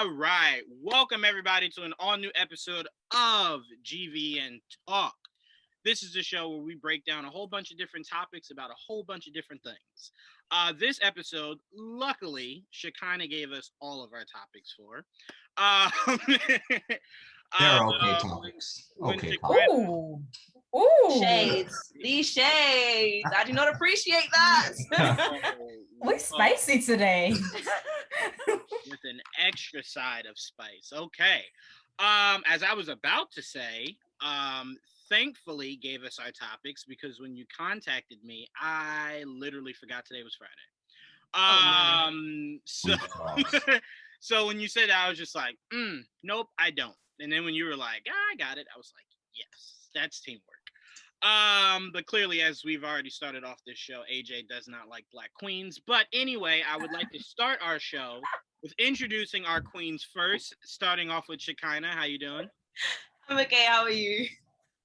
All right. Welcome, everybody, to an all-new episode of GVN Talk. This is the show where we break down a whole bunch of different topics about a whole bunch of different things. This episode, luckily, Shekinah gave us all of our topics for. They're okay topics. Okay Ooh. Ooh. Shades. These shades. I do not appreciate that. We're spicy today. With an extra side of spice. Okay. As I was about to say, thankfully gave us our topics because when you contacted me, I literally forgot today was Friday. So when you said that, I was just like, nope, I don't. And then when you were like, I got it, I was like, yes, that's teamwork. But clearly, as we've already started off this show, AJ does not like Black queens. But anyway, I would like to start our show with introducing our queens first, starting off with Shekinah. How you doing? I'm okay. How are you?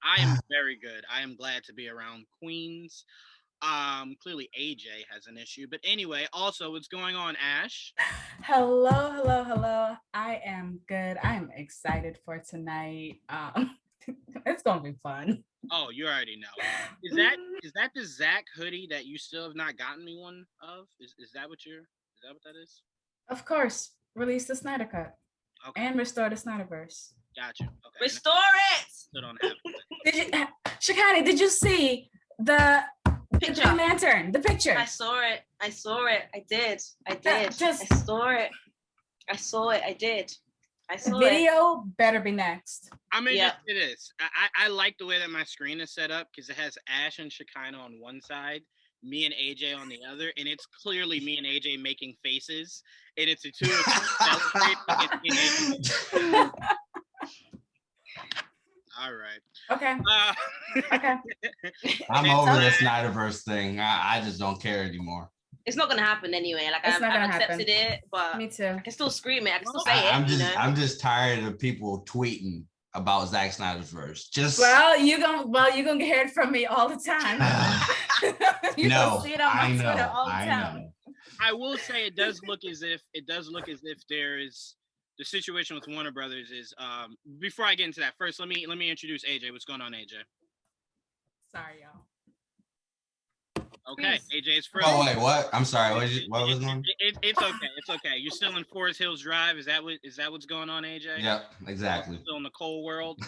I am very good. I am glad to be around queens. Clearly AJ has an issue, but anyway, also what's going on, Ash? Hello. I am good. I am excited for tonight. It's gonna be fun. Oh, you already know. Is that the Zach hoodie that you still have not gotten me one of? Is that what that is? Of course, release the Snyder Cut. Okay. And restore the Snyderverse. Gotcha. Okay. Restore it. Still don't have it. Shekinah, did you see the picture? The lantern, the picture. I saw it. I did. I saw it. The video better be next. I'm gonna just say this. I like the way that my screen is set up because it has Ash and Shekinah on one side, me and AJ on the other, and it's clearly me and AJ making faces, and it's a two of us celebrating. All right. Okay. Okay. I'm over the Snyderverse thing. I just don't care anymore. It's not gonna happen anyway. Like I've accepted it, but me too. I can still scream it. I can still say it. I'm just tired of people tweeting about Zack Snyder's verse. You're gonna hear it from me all the time. You no, see it on my Twitter all the I time. know. I will say it does look as if there is the situation with Warner Brothers is before I get into that, first let me introduce AJ. What's going on, AJ? Sorry, y'all. Okay, AJ's first. Oh wait, what? I'm sorry. What was going on? It's okay. It's okay. You're still in Forest Hills Drive. Is that what's going on, AJ? Yep, exactly. Still in the cold world.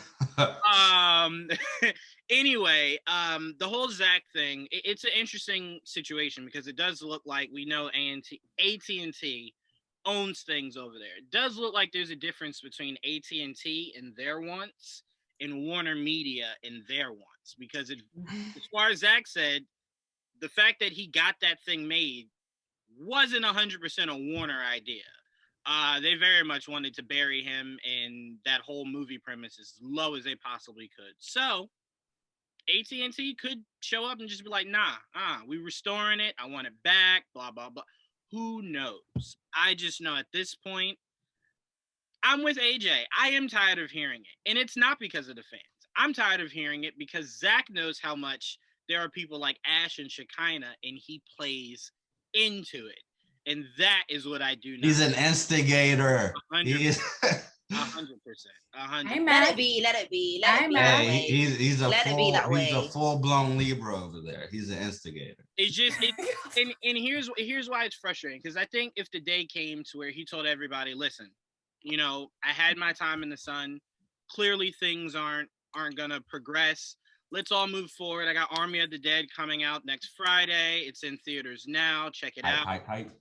Anyway, the whole Zach thing. It's an interesting situation because it does look like we know AT&T owns things over there. It does look like there's a difference between AT&T and their wants and Warner Media and their wants because as far as Zach said, the fact that he got that thing made wasn't 100% a Warner idea. They very much wanted to bury him and that whole movie premise as low as they possibly could. So AT&T could show up and just be like, we restoring it. I want it back, blah, blah, blah. Who knows? I just know at this point, I'm with AJ. I am tired of hearing it. And it's not because of the fans. I'm tired of hearing it because Zach knows how much there are people like Ash and Shekinah, and he plays into it. And that is what I do now. He's an instigator. 100%. 100%. Let it be. Let it be. He's a full-blown Libra over there. He's an instigator. It's just, and here's why it's frustrating. Because I think if the day came to where he told everybody, listen, I had my time in the sun. Clearly things aren't gonna progress. Let's all move forward. I got Army of the Dead coming out next Friday. It's in theaters now. Check it out. Hype.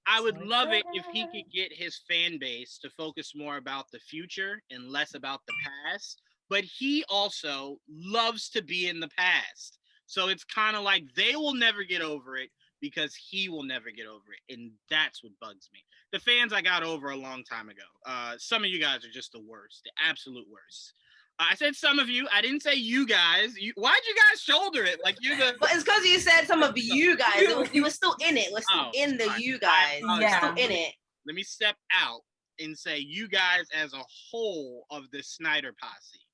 I would love it if he could get his fan base to focus more about the future and less about the past. But he also loves to be in the past. So it's kind of like they will never get over it because he will never get over it. And that's what bugs me. The fans I got over a long time ago. Some of you guys are just the worst, the absolute worst. I said some of you. I didn't say you guys. Why'd you guys shoulder it? Like you're the. But it's because you said some of you guys. You were still in it. We're still in the you guys. Yeah. Still in it. Let me step out and say you guys as a whole of the Snyder posse.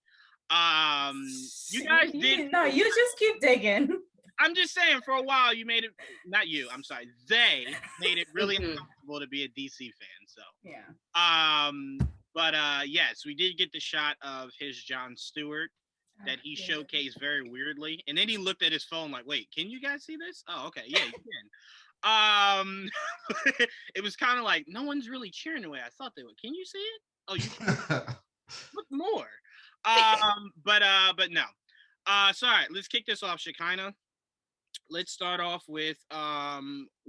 You guys did. No, you just keep digging. I'm just saying, for a while, you made it. Not you. I'm sorry. They made it really uncomfortable to be a DC fan. So yeah. But yes, we did get the shot of his Jon Stewart that he showcased very weirdly, and then he looked at his phone like, "Wait, can you guys see this? Oh, okay, yeah, you can." It was kind of like no one's really cheering the way I thought they would. Can you see it? Oh, you can. Look more. But no. So all right, let's kick this off, Shekinah. Let's start off with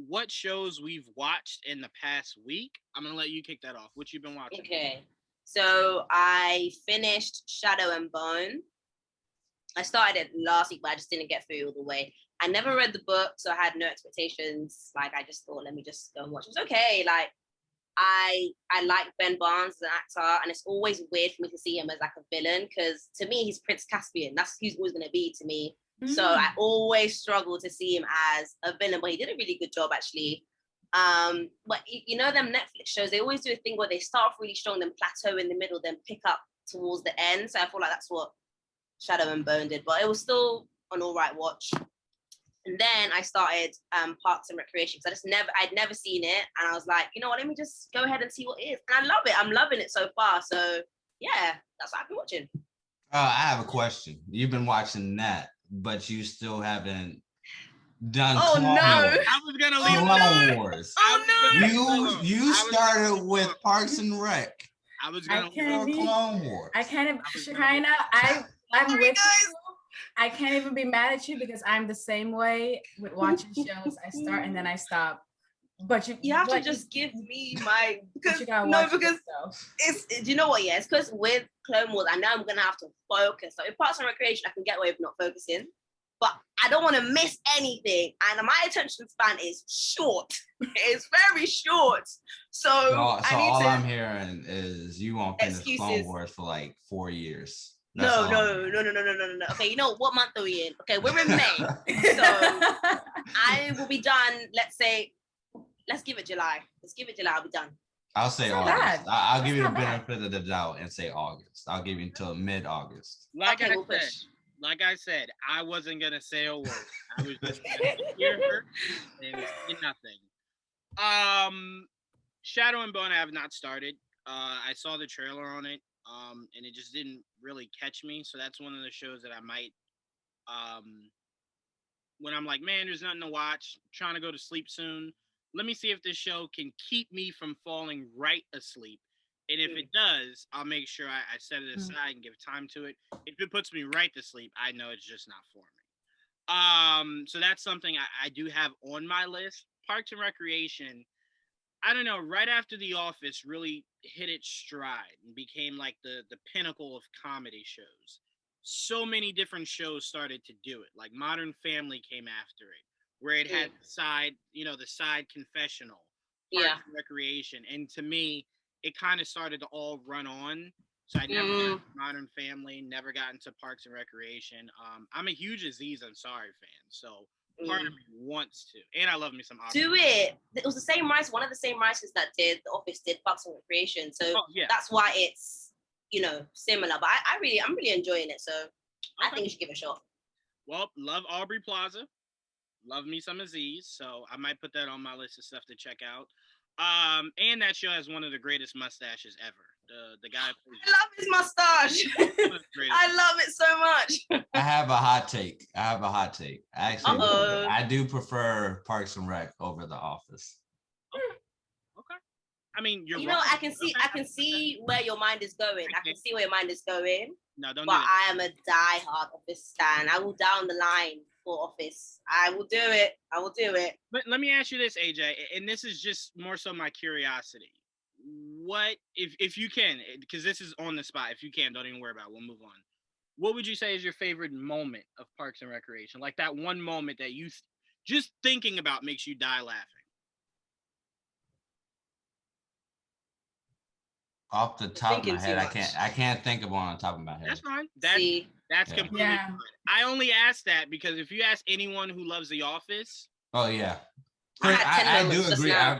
what shows we've watched in the past week. I'm gonna let you kick that off. What you've been watching? Okay, so I finished Shadow and Bone. I started it last week, but I just didn't get through all the way. I never read the book, so I had no expectations. Like, I just thought, let me just go and watch. It was okay. Like, I like Ben Barnes as an actor, and it's always weird for me to see him as like a villain, because to me, he's Prince Caspian. That's who he's always going to be to me. So I always struggle to see him as a villain, but he did a really good job, actually. But you know, them Netflix shows, they always do a thing where they start off really strong, then plateau in the middle, then pick up towards the end. So I feel like that's what Shadow and Bone did, but it was still an all right watch. And then I started Parks and Recreation, because I'd never seen it, and I was like, you know what, let me just go ahead and see what it is. And I love it. I'm loving it so far. So yeah, that's what I've been watching. I have a question. You've been watching that, but you still haven't done Clone Wars. I was gonna leave Clone Wars. Oh no! You started with Parks and Rec. I was gonna Clone Wars. I can't even, Shekinah, I'm with you. I can't even be mad at you, because I'm the same way with watching shows. I start and then I stop. But you have to just give me my, because it's, do you know what? Yeah, it's because with Clone Wars, I know I'm gonna have to focus. So in Parks and Recreation, I can get away with not focusing, but I don't want to miss anything. And my attention span is short. It's very short. So I'm hearing is you won't finish Clone Wars for like 4 years. No. Okay, you know what month are we in? Okay, we're in May. So I will be done, let's give it July. I'll be done. I'll say August. I'll give you the benefit of the doubt and say August. I'll give you until mid-August. Like I said, I wasn't going to say a word. I was just going to hear her and say nothing. Shadow and Bone I have not started. I saw the trailer on it. And it just didn't really catch me. So that's one of the shows that I might, when I'm like, man, there's nothing to watch, I'm trying to go to sleep soon, let me see if this show can keep me from falling right asleep. And if it does, I'll make sure I set it aside and give time to it. If it puts me right to sleep, I know it's just not for me. So that's something I do have on my list. Parks and Recreation, I don't know, right after The Office really hit its stride and became like the pinnacle of comedy shows. So many different shows started to do it. Like Modern Family came after it, where it had the side confessional, Parks and Recreation. And to me, it kind of started to all run on. So I never got into Modern Family, never got into Parks and Recreation. I'm a huge Aziz Ansari fan, so part of me wants to, and I love me some Oscar. Do it. It was the same writer, one of the same writers that did The Office did Parks and Recreation, so that's why it's similar. But I'm really enjoying it, so I think you should give it a shot. Well, love Aubrey Plaza, love me some Aziz, so I might put that on my list of stuff to check out. And that show has one of the greatest mustaches ever. The guy. I love his mustache. I love it so much. I have a hot take. Actually, I do prefer Parks and Rec over The Office. Okay. I mean, you're. I can see where your mind is going. I can see where your mind is going. No, don't. But I am a diehard Office stan. I will down the line for Office. I will do it. But let me ask you this, AJ, and this is just more so my curiosity. What if you can, because this is on the spot, if you can, don't even worry about it, we'll move on. What would you say is your favorite moment of Parks and Recreation? Like that one moment that you just thinking about makes you die laughing. Off the top of my head, I can't think of one on top of my head. That's fine. That's completely fine. I only ask that because if you ask anyone who loves The Office, oh yeah, I do agree. I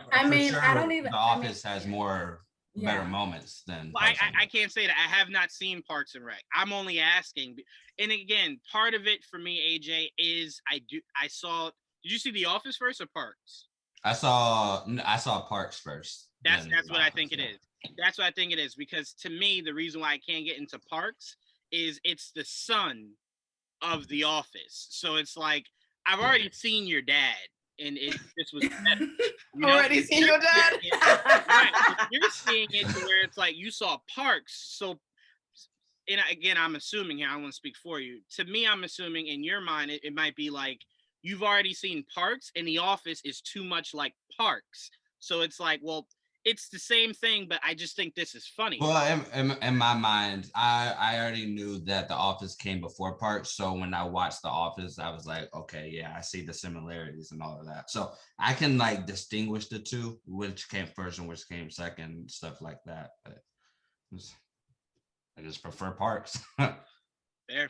don't even. The Office has more better moments than. Well, I can't say that. I have not seen Parks and Rec. I'm only asking. And again, part of it for me, AJ, is I saw. Did you see The Office first or Parks? I saw Parks first. That's what I think it is. That's what I think it is, because to me, the reason why I can't get into Parks is it's the son of The Office. So it's like, I've already seen your dad, and this was better. Already seen your dad? Right. You're seeing it to where it's like you saw Parks. So, and again, I'm assuming here, I don't want to speak for you. To me, I'm assuming in your mind, it might be like you've already seen Parks, and The Office is too much like Parks. So it's like, well, it's the same thing, but I just think this is funny. Well, in my mind, I already knew that The Office came before Parks. So when I watched The Office, I was like, okay, yeah, I see the similarities and all of that. So I can like distinguish the two, which came first and which came second, stuff like that. But I just prefer Parks. There.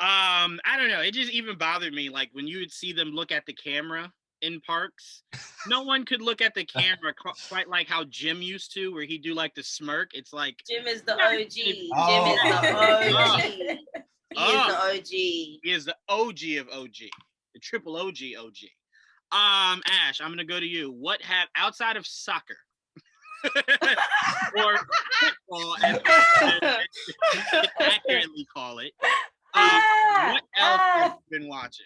I don't know. It just even bothered me, like when you would see them look at the camera in Parks. No one could look at the camera quite like how Jim used to, where he'd do like the smirk. It's like Jim is the OG. Oh. Jim is the OG. He is the OG of OG, the triple OG OG. Ash, I'm gonna go to you. What have outside of soccer or football, as you accurately call it? What else have you been watching?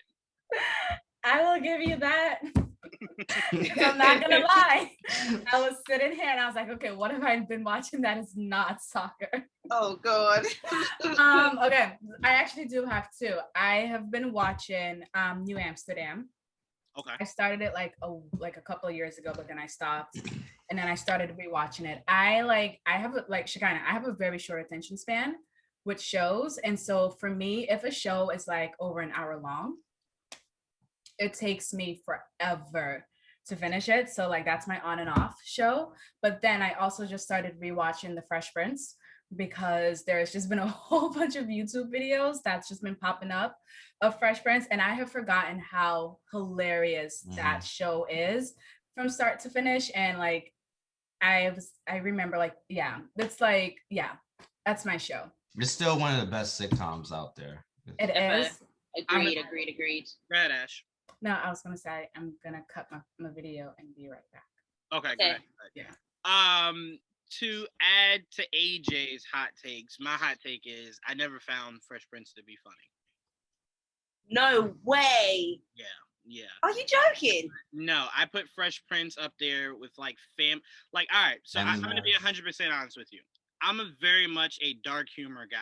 I will give you that. I'm not gonna lie. I was sitting here and I was like, okay, what have I been watching that is not soccer? Oh God. Okay, I actually do have two. I have been watching New Amsterdam. Okay. I started it like a couple of years ago, but then I stopped, and then I started rewatching it. I have Shekinah, I have a very short attention span with shows, and so for me, if a show is like over an hour long, it takes me forever to finish it. So like that's my on and off show. But then I also just started rewatching The Fresh Prince, because there's just been a whole bunch of YouTube videos that's just been popping up of Fresh Prince, and I have forgotten how hilarious that show is from start to finish. And like I remember, like, that's my show. It's still one of the best sitcoms out there. It is. Agreed. Red Ash. No, I was gonna say I'm gonna cut my video and be right back. Okay. Good. Yeah. To add to AJ's hot takes, my hot take is I never found Fresh Prince to be funny. No way. Yeah. Are you joking? No, I put Fresh Prince up there with like all right, so I'm gonna be 100% honest with you. I'm a very much a dark humor guy.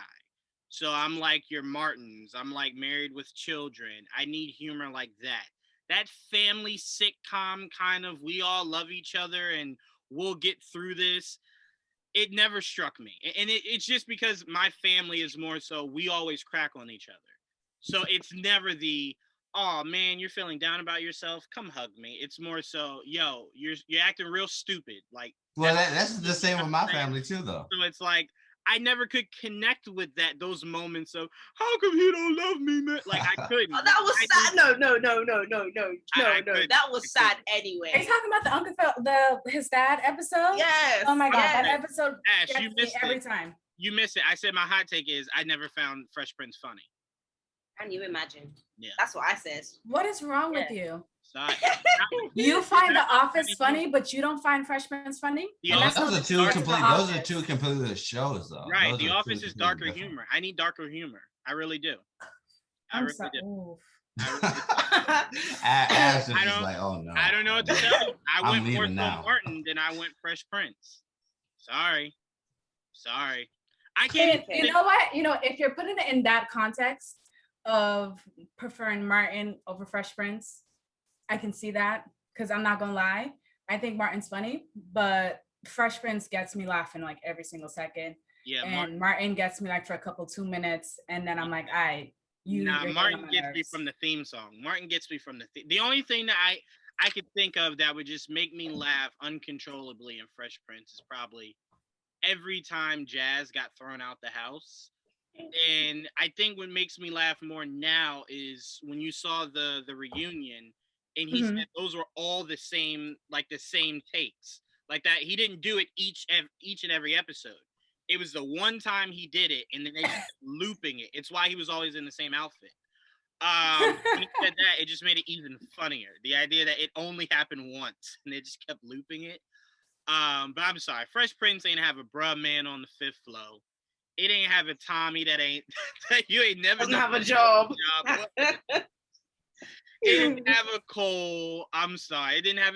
So I'm like your Martins. I'm like Married with Children. I need humor like that. That family sitcom kind of, we all love each other and we'll get through this. It never struck me. And it's just because my family is more so we always crack on each other. So it's never the, oh man, you're feeling down about yourself, come hug me. It's more so, yo, you're acting real stupid. Like, well, that's the same with my family too, though. So it's like I never could connect with those moments of how come he don't love me, man? Like I couldn't. Oh, that was sad. No. That was sad anyway. Are you talking about the his dad episode? Yes. Oh my God, that episode Ash, you missed every time. You missed it. I said my hot take is I never found Fresh Prince funny. Can you imagine? Yeah. That's what I said. What is wrong with you? Sorry. You find The Office funny, but you don't find Fresh Prince funny? Those are two completely shows, though. Right. The Office is darker humor. I need darker humor. I really do. I really do. Ash is like, oh no. I don't know what to tell you. I went more so Martin than I went Fresh Prince. Sorry. I can't. You know what? You know, if you're putting it in that context of preferring Martin over Fresh Prince, I can see that, because I'm not gonna lie, I think Martin's funny, but Fresh Prince gets me laughing like every single second. Yeah, and Martin gets me like for a couple 2 minutes, and then I'm like, Martin gets me from the theme song. Martin gets me from the only thing that I could think of that would just make me laugh uncontrollably in Fresh Prince is probably every time Jazz got thrown out the house. And I think what makes me laugh more now is when you saw the reunion, and he said those were all the same takes. Like that, he didn't do it each and every episode. It was the one time he did it, and then they just kept looping it. It's why he was always in the same outfit. When he said that, it just made it even funnier. The idea that it only happened once, and they just kept looping it. But I'm sorry, Fresh Prince ain't have a bruh man on the fifth floor. It ain't have a Tommy that ain't that you ain't never Doesn't have a job. It didn't have a Cole. I'm sorry. It didn't have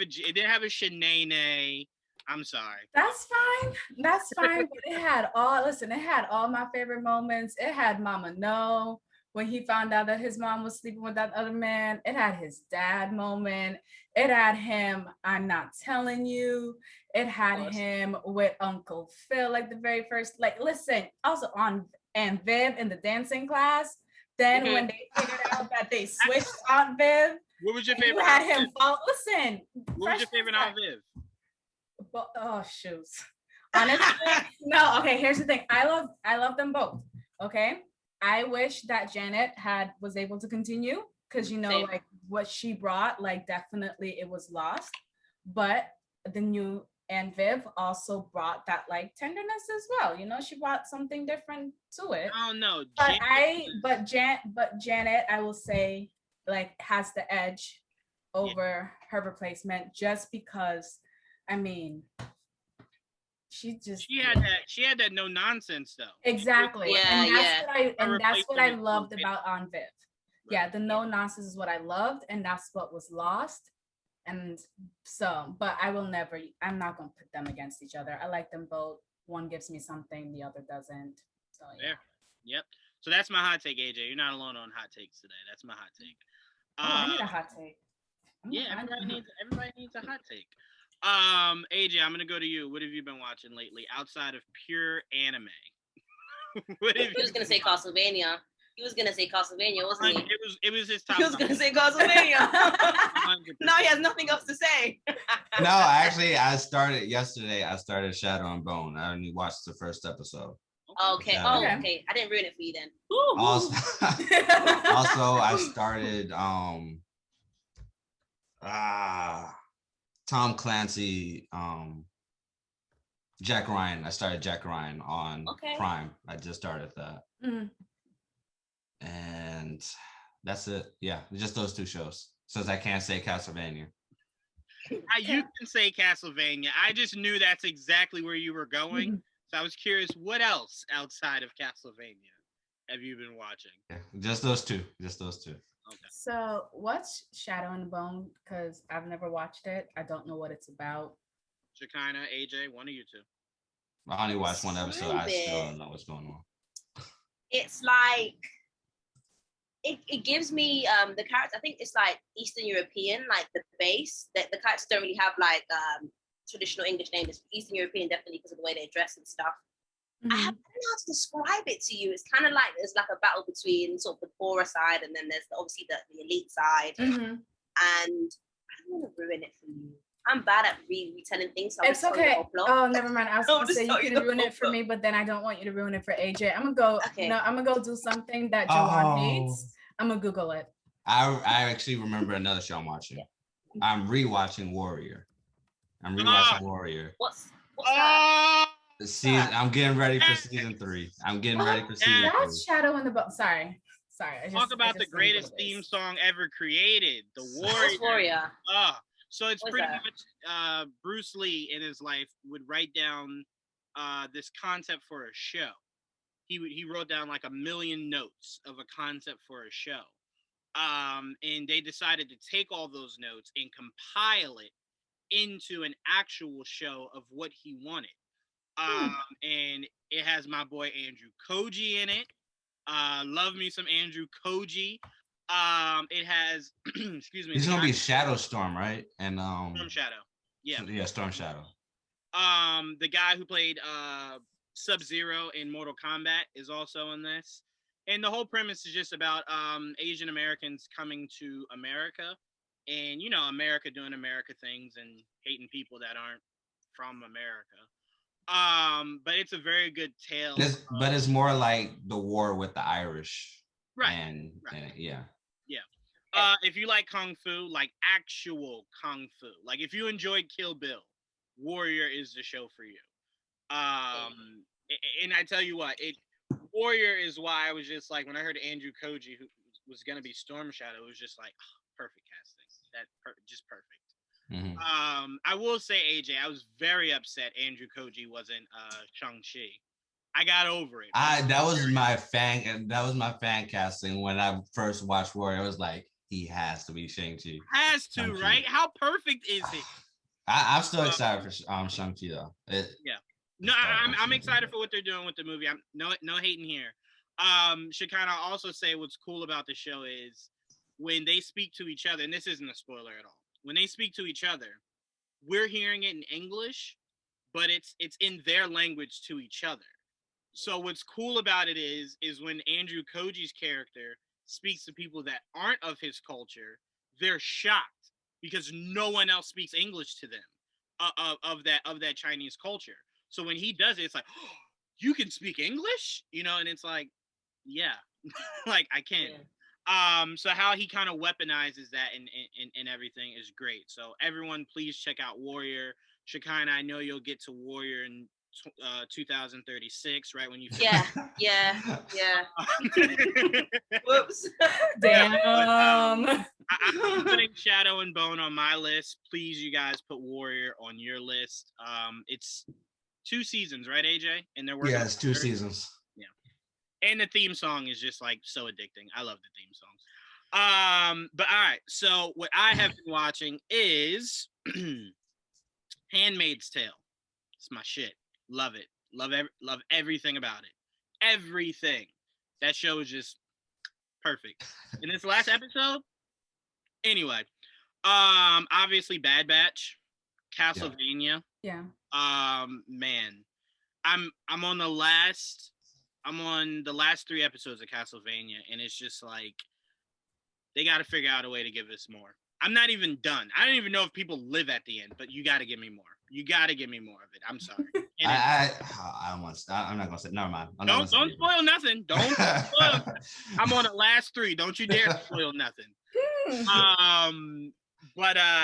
a Shanae. I'm sorry. That's fine. That's fine. But it had all my favorite moments. It had Mama No when he found out that his mom was sleeping with that other man. It had his dad moment. It had him, I'm not telling you. It had him with Uncle Phil, like the very first, like, listen, also on and Viv in the dancing class. Then when they figured out that they switched Aunt Viv. What was your favorite? You had him fall. Listen. What was your favorite Aunt Viv? But, oh shoot. Honestly, no. Okay, here's the thing. I love them both. Okay. I wish that Janet was able to continue because like what she brought, like definitely it was lost. But the new Aunt Viv also brought that like tenderness as well. She brought something different to it. Oh no. But Janet, I will say, like, has the edge over her replacement just because, I mean, she had that no nonsense though. Exactly. And that's what I loved about Aunt Viv. Yeah, the no nonsense is what I loved, and that's what was lost. And so, but I'm not gonna put them against each other. I like them both. One gives me something, the other doesn't. So yeah. Yep. So that's my hot take, AJ. You're not alone on hot takes today. That's my hot take. I need a hot take. Everybody needs a hot take. AJ, I'm gonna go to you. What have you been watching lately outside of pure anime? He was gonna say Castlevania. He was gonna say Castlevania, wasn't he? It was his top. He was gonna say Castlevania. Now he has nothing else to say. No, actually, I started yesterday. I started Shadow and Bone. I only watched the first episode. Okay. Okay. I didn't ruin it for you then. Also, I started Tom Clancy, Jack Ryan. I started Jack Ryan on Prime. I just started that. Mm-hmm. And that's it. Yeah, just those two shows. Since I can't say Castlevania. You can say Castlevania. I just knew that's exactly where you were going. Mm-hmm. So I was curious, what else outside of Castlevania have you been watching? Yeah, just those two. Okay. So what's Shadow and Bone? Because I've never watched it. I don't know what it's about. Shekinah, AJ, one of you two. I only watched one episode. I still don't know what's going on. It's like it gives me the character. I think it's like Eastern European, like the base. That the characters don't really have like traditional English names. It's Eastern European definitely because of the way they dress and stuff. Mm-hmm. I don't know how to describe it to you. It's kind of like there's like a battle between sort of the poorer side and then there's obviously the elite side. Mm-hmm. And I don't want to ruin it for you. I'm bad at retelling things. So it's okay. Oh, never mind. I was going to say you can ruin it for me, but then I don't want you to ruin it for AJ. I'm gonna go. Okay. No, I'm gonna go do something that Juwaan hates. I'm gonna Google it. I actually remember another show I'm watching. Yeah. I'm rewatching Warrior. Warrior. What's that? I'm getting ready for season 3. That's Shadow in the Bone. Sorry. Talk about the greatest theme song ever created, the Warrior. So it's pretty much Bruce Lee in his life would write down this concept for a show. He wrote down like 1 million notes of a concept for a show. And they decided to take all those notes and compile it into an actual show of what he wanted. And it has my boy Andrew Koji in it. Love me some Andrew Koji. It has excuse me. It's gonna be Shadow Storm, right? And Storm Shadow. Yeah, Storm Shadow. The guy who played Sub-Zero in Mortal Kombat is also in this. And the whole premise is just about Asian Americans coming to America and, America doing America things and hating people that aren't from America. But it's a very good tale. But it's more like the war with the Irish. Right. And yeah. If you like Kung Fu, like actual Kung Fu, like if you enjoyed Kill Bill, Warrior is the show for you. And I tell you what, Warrior is why I was just like, when I heard Andrew Koji, who was gonna be Storm Shadow, it was just like, oh, perfect casting. Just perfect. Mm-hmm. I will say, AJ, I was very upset Andrew Koji wasn't Shang-Chi. I got over it. That was my fan casting when I first watched Warrior. I was like, he has to be Shang-Chi. Has to, Shang-Chi. right? How perfect is he? I'm still excited for Shang-Chi though. Yeah. No, I'm excited for what they're doing with the movie. I'm no hating here. Shekinah, also say what's cool about the show is when they speak to each other, and this isn't a spoiler at all. When they speak to each other, we're hearing it in English, but it's in their language to each other. So what's cool about it is when Andrew Koji's character speaks to people that aren't of his culture, they're shocked because no one else speaks English to them of that Chinese culture. So when he does it, it's like, oh, you can speak English, and it's like, yeah, like I can. Yeah. So how he kind of weaponizes that and everything is great. So everyone, please check out Warrior. Shekinah, I know you'll get to Warrior in 2036, right when you. Yeah. Whoops. Damn. I'm putting Shadow and Bone on my list. Please, you guys, put Warrior on your list. It's 2 seasons, right, AJ? And they're working. Yeah, it's 2 seasons. Yeah, and the theme song is just like so addicting. I love the theme songs. But all right. So what I have been watching is Handmaid's Tale. It's my shit. Love it. Love everything about it. Everything. That show is just perfect. In this last episode, anyway, obviously Bad Batch, Castlevania. Yeah. Man, I'm on the last 3 episodes of Castlevania, and it's just like they got to figure out a way to give us more. I'm not even done. I don't even know if people live at the end, but you got to give me more. You got to give me more of it. I'm sorry. I'm not gonna say. Never mind. Don't spoil nothing. Don't spoil. I'm on the last 3. Don't you dare spoil nothing.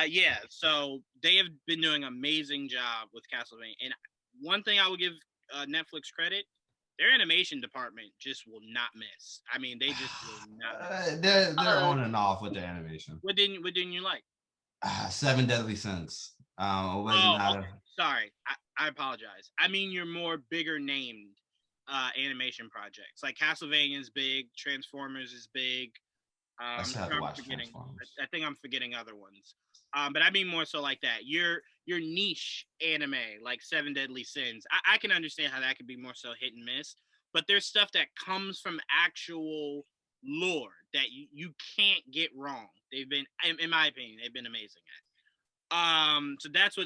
Yeah. So they have been doing an amazing job with Castlevania, and one thing I will give Netflix credit: their animation department just will not miss. I mean, they just will not miss. They're on and off with the animation. What didn't you like? 7 Deadly Sins. Sorry. I apologize. I mean your more bigger named animation projects. Like Castlevania is big, Transformers is big. I think I'm forgetting other ones. But I mean more so like that. Your niche anime, like 7 Deadly Sins. I can understand how that could be more so hit and miss. But there's stuff that comes from actual lore that you can't get wrong. They've been, in my opinion, they've been amazing at. So that's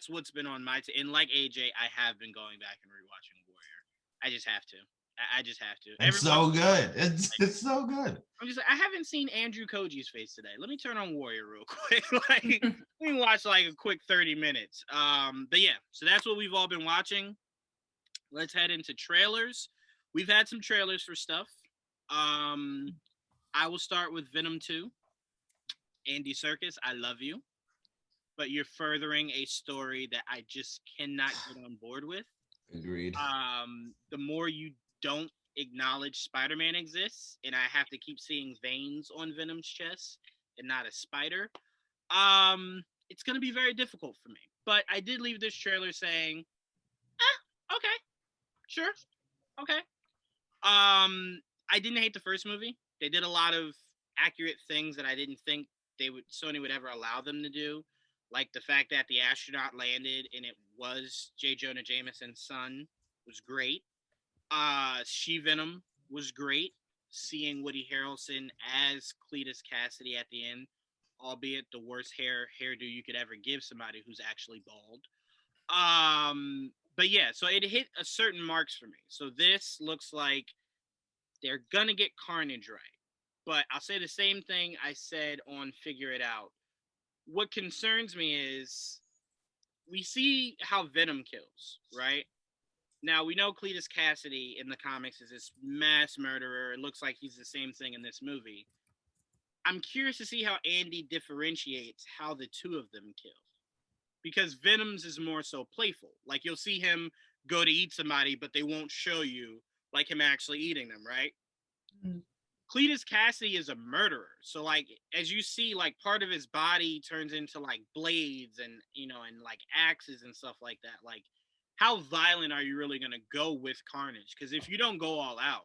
what's been on my and like AJ, I have been going back and rewatching Warrior. I just have to. It's so good. It's so good. I'm just like, I haven't seen Andrew Koji's face today. Let me turn on Warrior real quick. Like, let me watch like a quick 30 minutes. But yeah, so that's what we've all been watching. Let's head into trailers. We've had some trailers for stuff. I will start with Venom 2. Andy Serkis, I love you, but you're furthering a story that I just cannot get on board with. Agreed. The more you don't acknowledge Spider-Man exists, and I have to keep seeing veins on Venom's chest and not a spider, it's going to be very difficult for me. But I did leave this trailer saying, okay, sure, okay. I didn't hate the first movie. They did a lot of accurate things that I didn't think Sony would ever allow them to do. Like the fact that the astronaut landed and it was J. Jonah Jameson's son was great. She-Venom was great. Seeing Woody Harrelson as Cletus Cassidy at the end, albeit the worst hairdo you could ever give somebody who's actually bald. But yeah, so it hit a certain marks for me. So this looks like they're gonna get Carnage right. But I'll say the same thing I said on Figure It Out. What concerns me is we see how Venom kills, right? Now, we know Cletus Cassidy in the comics is this mass murderer. It looks like he's the same thing in this movie. I'm curious to see how Andy differentiates how the two of them kill. because Venom's is more so playful. Like you'll see him go to eat somebody, but they won't show you like him actually eating them, right? Mhm. Cletus Cassidy is a murderer. So like as you see, like part of his body turns into like blades and and like axes and stuff like that. Like how violent are you really gonna go with Carnage? Because if you don't go all out,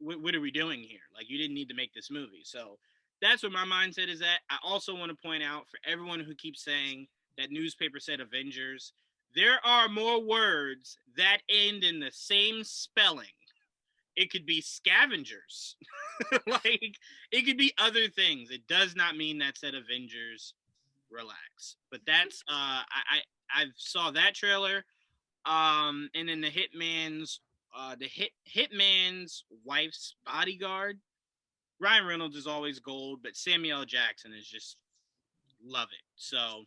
what are we doing here? Like you didn't need to make this movie. So that's what my mindset is at. I also want to point out for everyone who keeps saying that newspaper said Avengers, there are more words that end in the same spelling. It could be scavengers. Like it could be other things. It does not mean that said Avengers. Relax. But that's I saw that trailer. And then the Hitman's wife's bodyguard. Ryan Reynolds is always gold, but Samuel L. Jackson is just love it. So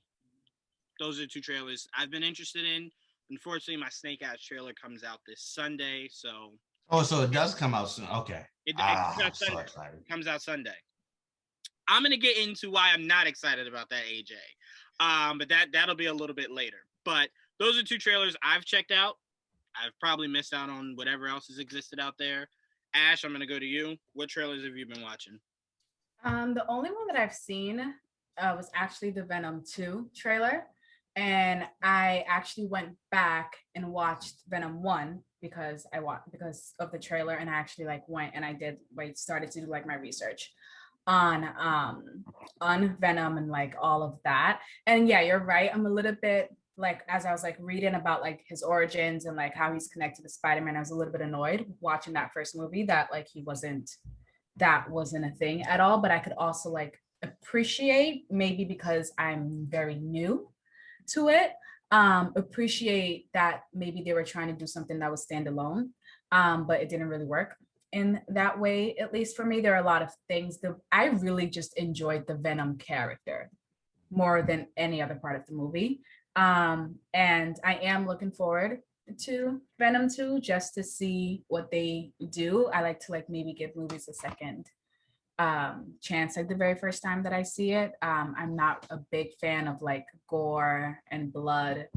those are two trailers I've been interested in. Unfortunately, my Snake Eyes trailer comes out this Sunday, so. Oh, so it does come out soon. Okay. It comes out so Sunday. excited. It comes out Sunday. I'm gonna get into why I'm not excited about that, AJ. But that'll be a little bit later. But those are two trailers I've checked out. I've probably missed out on whatever else has existed out there. Ash, I'm gonna go to you. What trailers have you been watching? The only one that I've seen was actually the Venom 2 trailer. And I actually went back and watched Venom 1 because of the trailer, and I actually like went and started to do like my research on Venom and like all of that. And yeah, you're right. I'm a little bit like, as I was like reading about like his origins and like how he's connected to Spider-Man, I was a little bit annoyed watching that first movie that like that wasn't a thing at all. But I could also like appreciate, maybe because I'm very new to it, appreciate that maybe they were trying to do something that was standalone, but it didn't really work in that way. At least for me, there are a lot of things that I really just enjoyed the Venom character more than any other part of the movie. And I am looking forward to Venom 2 just to see what they do. I like to like maybe give movies a second chance like the very first time that I see it. I'm not a big fan of like gore and blood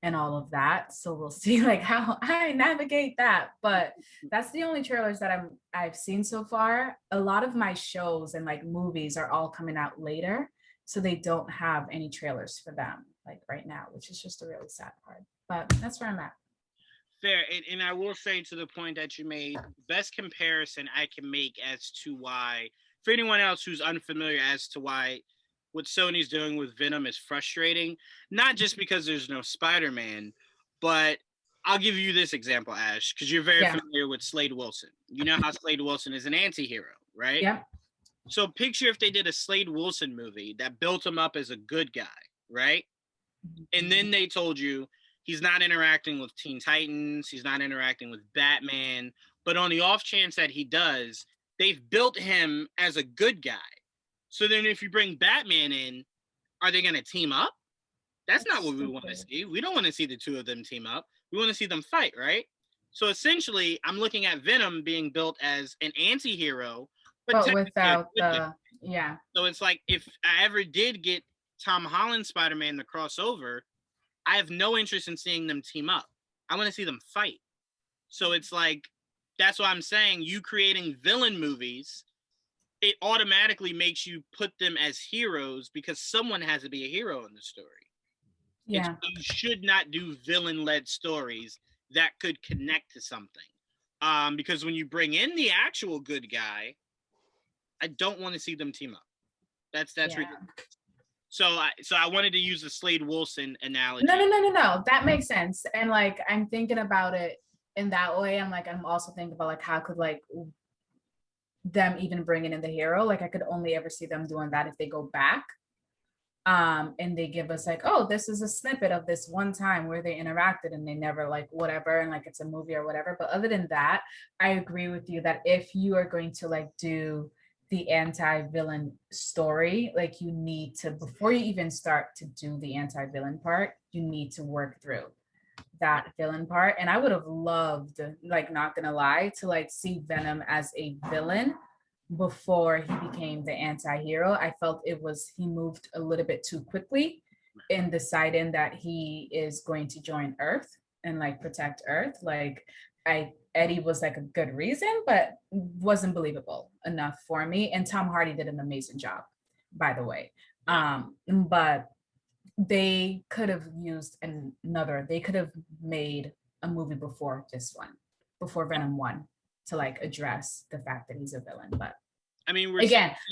and all of that, so we'll see like how I navigate that. But that's the only trailers that I've seen so far. A lot of my shows and like movies are all coming out later, so they don't have any trailers for them like right now, which is just a really sad part, but that's where I'm at. Fair. And I will say, to the point that you made, best comparison I can make as to why, for anyone else who's unfamiliar as to why what Sony's doing with Venom is frustrating, not just because there's no Spider-Man, but I'll give you this example, Ash, because you're very familiar with Slade Wilson. You know how Slade Wilson is an anti-hero, right? Yeah. So picture if they did a Slade Wilson movie that built him up as a good guy, right? And then they told you he's not interacting with Teen Titans, he's not interacting with Batman, but on the off chance that he does, they've built him as a good guy. So then if you bring Batman in, are they going to team up? That's not what we want to see. We don't want to see the two of them team up. We want to see them fight, right? So essentially, I'm looking at Venom being built as an anti-hero, but without the, yeah. So it's like, if I ever did get Tom Holland Spider-Man to cross over, I have no interest in seeing them team up. I want to see them fight. So it's like, that's why I'm saying, you creating villain movies, it automatically makes you put them as heroes because someone has to be a hero in the story. Yeah. You should not do villain-led stories that could connect to something. Because when you bring in the actual good guy, I don't want to see them team up. That's ridiculous. So I wanted to use the Slade Wilson analogy. No. That makes sense. And like, I'm thinking about it in that way. I'm also thinking about like, how could like them even bringing in the hero? Like, I could only ever see them doing that if they go back. And they give us like, oh, this is a snippet of this one time where they interacted and they never like whatever, and like it's a movie or whatever. But other than that, I agree with you that if you are going to like do the anti-villain story, like you need to, before you even start to do the anti-villain part, you need to work through that villain part. And I would have loved, like, not gonna lie, to like see Venom as a villain before he became the anti-hero. I felt he moved a little bit too quickly in deciding that he is going to join Earth and like protect Earth. Like Eddie was like a good reason, but wasn't believable enough for me. And Tom Hardy did an amazing job, by the way. But they could have used they could have made a movie before this one, before Venom 1, to like address the fact that he's a villain. But I mean,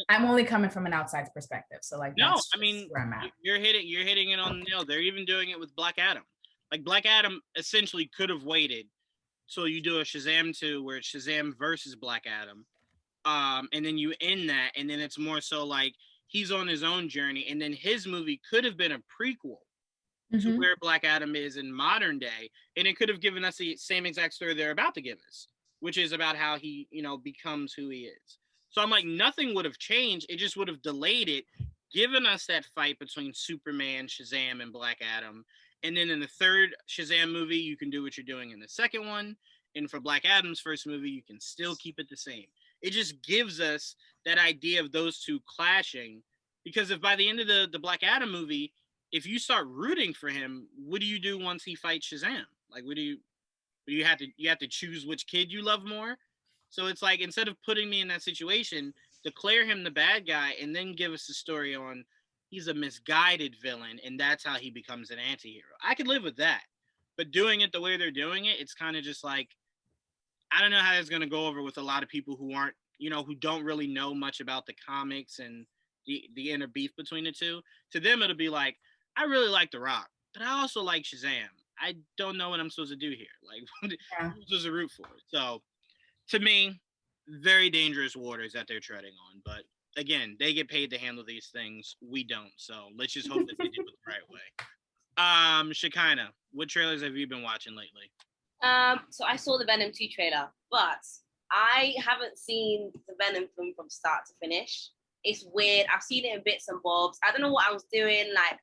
I'm only coming from an outside perspective, so like that's where I'm at. You're hitting it on the nail. They're even doing it with Black Adam. Like Black Adam essentially could have waited so you do a Shazam 2 where it's Shazam versus Black Adam, and then you end that, and then it's more so like he's on his own journey, and then his movie could have been a prequel to where Black Adam is in modern day, and it could have given us the same exact story they're about to give us, which is about how he, becomes who he is. So I'm like, nothing would have changed. It just would have delayed it, given us that fight between Superman, Shazam, and Black Adam. And then in the third Shazam movie, you can do what you're doing in the second one. And for Black Adam's first movie, you can still keep it the same. It just gives us that idea of those two clashing. Because if by the end of the Black Adam movie, if you start rooting for him, what do you do once he fights Shazam? Like, you have to choose which kid you love more. So it's like, instead of putting me in that situation, declare him the bad guy and then give us the story on he's a misguided villain and that's how he becomes an anti-hero. I could live with that. But doing it the way they're doing it, it's kind of just like, I don't know how that's going to go over with a lot of people who aren't, who don't really know much about the comics and the inner beef between the two. To them, it'll be like, I really like The Rock, but I also like Shazam. I don't know what I'm supposed to do here. Like, who's supposed to root for? So, to me, very dangerous waters that they're treading on. But again, they get paid to handle these things. We don't. So let's just hope that they do it the right way. Shekinah, what trailers have you been watching lately? So I saw the Venom 2 trailer, but I haven't seen the Venom film from start to finish. It's weird. I've seen it in bits and bobs. I don't know what I was doing. Like,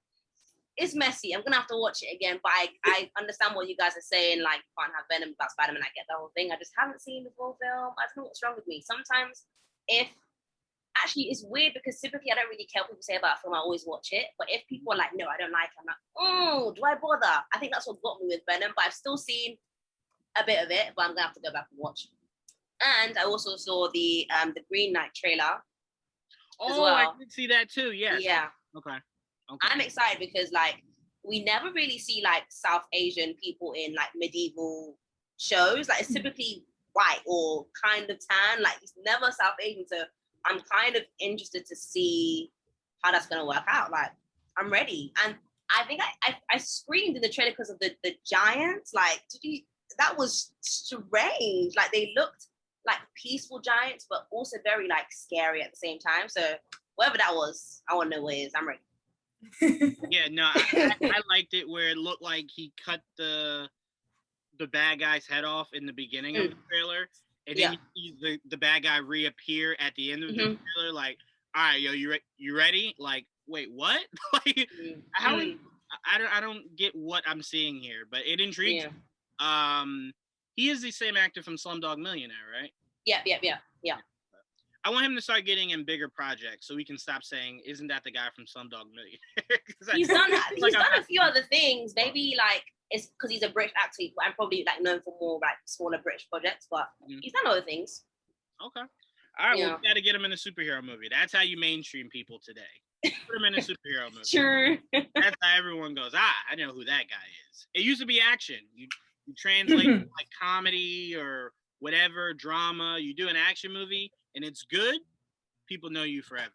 it's messy. I'm gonna have to watch it again, but I understand what you guys are saying. Like, you can't have Venom without Spider-Man. I get the whole thing. I just haven't seen the full film. I don't know what's wrong with me. Sometimes, it's weird because typically I don't really care what people say about a film. I always watch it. But if people are like, no, I don't like it, I'm like, oh, do I bother? I think that's what got me with Venom. But I've still seen a bit of it, but I'm gonna have to go back and watch. And I also saw the Green Knight trailer. Oh, well. I did see that too. Yes. Yeah. Okay. I'm excited because like we never really see like South Asian people in like medieval shows. Like it's typically white or kind of tan. Like it's never South Asian. So I'm kind of interested to see how that's gonna work out. Like I'm ready. And I think I screamed in the trailer because of the giants. Like that was strange. Like they looked like peaceful giants, but also very like scary at the same time. So whatever that was, I want to know what it is. I'm ready. Yeah, no, I liked it where it looked like he cut the bad guy's head off in the beginning of the trailer, and then you see the bad guy reappear at the end of the trailer. Like, all right, yo, you ready? Like, wait, what? Like, how? I don't get what I'm seeing here, but it intrigues me. He is the same actor from Slumdog Millionaire, right? Yeah. I want him to start getting in bigger projects so we can stop saying, isn't that the guy from Slumdog Millionaire? He's done a few other things. Maybe like it's because he's a British actor. I'm probably like known for more like smaller British projects, but he's done other things. Okay. All right, well, we got to get him in a superhero movie. That's how you mainstream people today. Put him in a superhero movie. Sure. That's how everyone goes, I know who that guy is. It used to be action. You translate like comedy or whatever, drama. You do an action movie and it's good, people know you forever.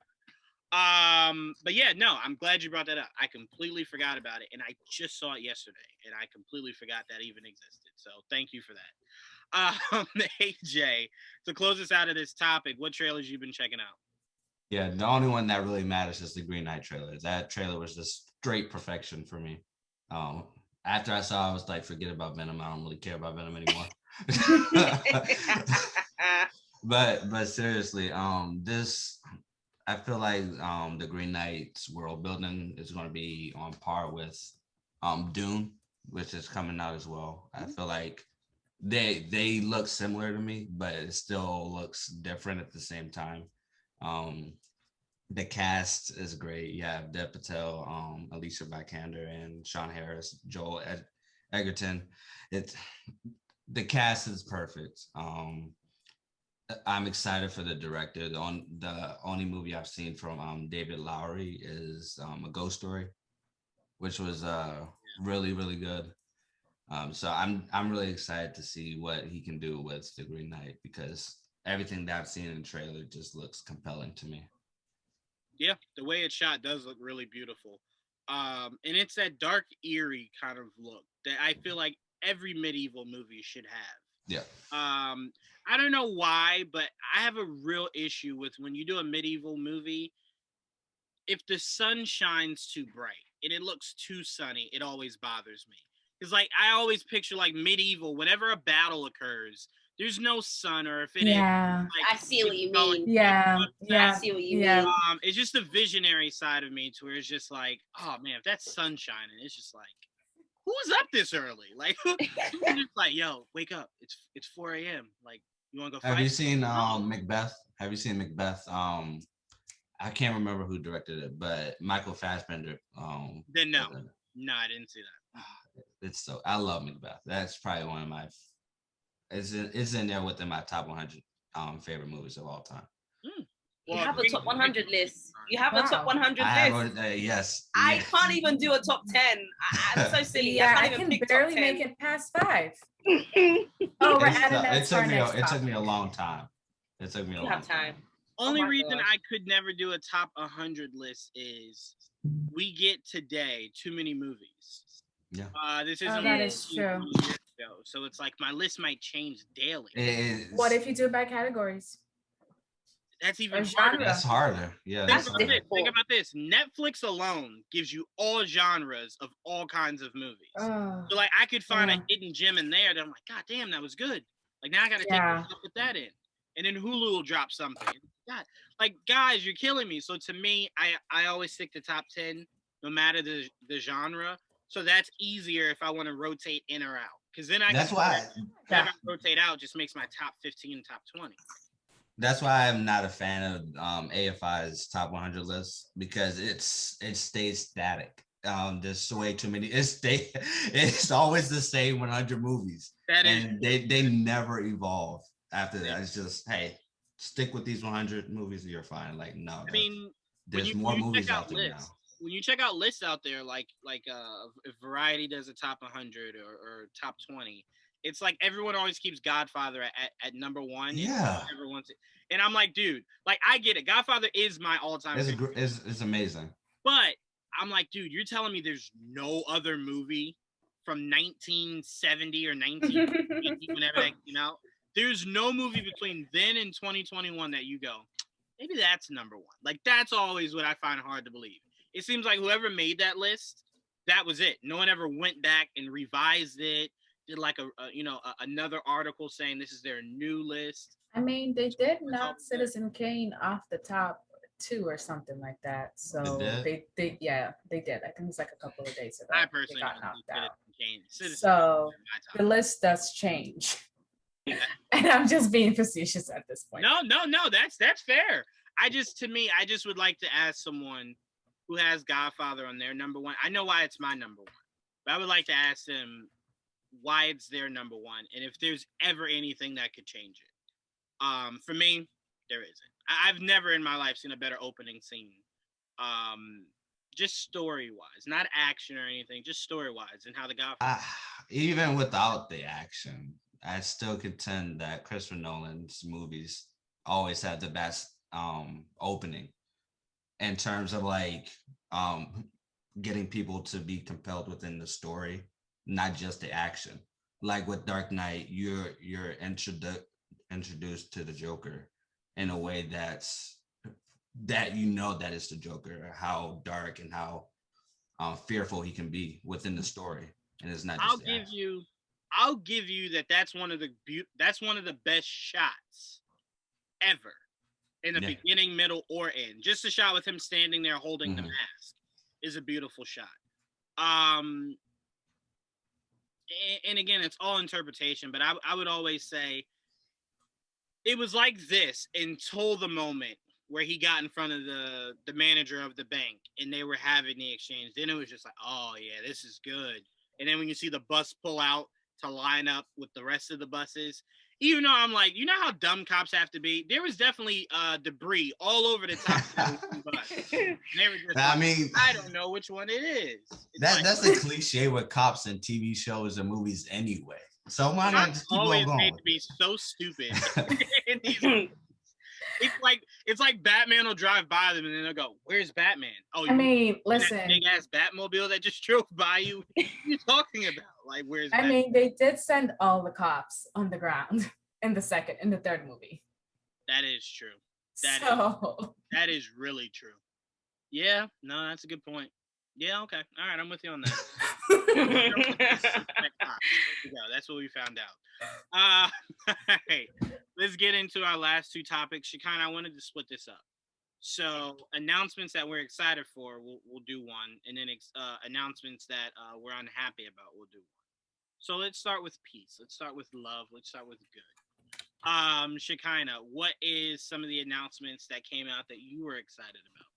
But yeah, no, I'm glad you brought that up. I completely forgot about it, and I just saw it yesterday, and I completely forgot that even existed. So thank you for that. Hey Jay, to close us out of this topic, what trailers you been checking out? Yeah, the only one that really matters is the Green Knight trailer. That trailer was just straight perfection for me. After I saw it, I was like, forget about Venom. I don't really care about Venom anymore. But seriously, I feel like the Green Knight's world building is going to be on par with Dune, which is coming out as well. I feel like they look similar to me, but it still looks different at the same time. The cast is great. You have Dev Patel, Alicia Vikander, and Sean Harris, Egerton. The cast is perfect. I'm excited for the director. The only movie I've seen from David Lowery is A Ghost Story, which was really, really good. So I'm really excited to see what he can do with The Green Knight, because everything that I've seen in the trailer just looks compelling to me. Yeah, the way it's shot does look really beautiful. And it's that dark, eerie kind of look that I feel like every medieval movie should have. Yeah. I don't know why, but I have a real issue with when you do a medieval movie. If the sun shines too bright and it looks too sunny, it always bothers me. Because like I always picture like medieval, whenever a battle occurs, there's no sun, or if it is, like, I see what you mean. Yeah. I see what you mean. It's just the visionary side of me to where it's just like, oh man, if that's sun shining, it's just like, who's up this early? Like, who's just like, yo, wake up. It's 4 a.m. Like, you want to go fight? Have you seen Macbeth? Have you seen Macbeth? I can't remember who directed it, but Michael Fassbender. Then no, I didn't see that. I love Macbeth. That's probably one of my. It's in there within my top 100 favorite movies of all time. You have a top 100 list. You have a top 100 list. Yes. I can't even do a top 10. I'm so silly. Yeah, I can barely make it past 5. It took me a long time. It took me a long time. Only reason I could never do a top 100 list is we get today too many movies. Yeah. This isn't that is true. So it's like my list might change daily. What if you do it by categories? That's even harder. That's harder. Yeah. Think about this. Netflix alone gives you all genres of all kinds of movies. So like I could find a hidden gem in there that I'm like, God damn, that was good. Like now I gotta put that in. And then Hulu will drop something. God, like guys, you're killing me. So to me, I always stick to top 10 no matter the genre. So that's easier if I want to rotate in or out. Because then I rotate out just makes my top 15 top 20. That's why I'm not a fan of AFI's top 100 list, because it stays static. There's way too many. It's always the same 100 movies, and they never evolve after that. It's just, hey, stick with these 100 movies and you're fine. Like, no, I mean, there's more movies out there now. When you check out lists out there, like if Variety does a top 100 or top 20, it's like everyone always keeps Godfather at number 1. Yeah. And I'm like, dude, like I get it. Godfather is my all-time favorite. It's amazing. But I'm like, dude, you're telling me there's no other movie from 1970 or 1980, whenever that came out? There's no movie between then and 2021 that you go, maybe that's number 1. Like that's always what I find hard to believe. It seems like whoever made that list, that was it. No one ever went back and revised it, did like another article saying this is their new list. I mean, they did knock Citizen Kane off the top 2 or something like that. So they did. I think it's like a couple of days ago. I personally got knocked out. So the list does change. And I'm just being facetious at this point. No, that's fair. I just would like to ask someone who has Godfather on their number 1. I know why it's my number 1, but I would like to ask them why it's their number 1 and if there's ever anything that could change it. For me, there isn't. I've never in my life seen a better opening scene. Just story-wise, not action or anything, just story-wise and how the Godfather. Even without the action, I still contend that Christopher Nolan's movies always have the best opening in terms of like getting people to be compelled within the story, not just the action. Like with Dark Knight, you're introduced to the Joker in a way that it's the Joker, how dark and how fearful he can be within the story, and it's not. I'll give you that. That's one of the best shots ever. In the beginning, middle, or end. Just a shot with him standing there holding the mask is a beautiful shot. and again, it's all interpretation, but I would always say it was like this until the moment where he got in front of the manager of the bank and they were having the exchange. Then it was just like, oh yeah, this is good. And then when you see the bus pull out to line up with the rest of the buses, even though I'm like, you know how dumb cops have to be? There was definitely debris all over the top of the bus. And they were just I mean, I don't know which one it is. That's a cliche with cops in TV shows and movies anyway. So why not just keep on always going? made to be so stupid. It's like Batman will drive by them and then they'll go, "Where's Batman?" Oh, I mean, listen, that big ass Batmobile that just drove by you. What are you talking about? Like, where's Batman? I mean, they did send all the cops on the ground in the third movie. That is true. That is really true. Yeah, no, that's a good point. Yeah, okay. All right, I'm with you on that. That's what we found out. All right. Let's get into our last two topics. Shekinah, I wanted to split this up. So announcements that we're excited for, we'll do one, and then announcements that we're unhappy about, we'll do one. So let's start with peace. Let's start with love. Let's start with good. Shekinah, what is some of the announcements that came out that you were excited about?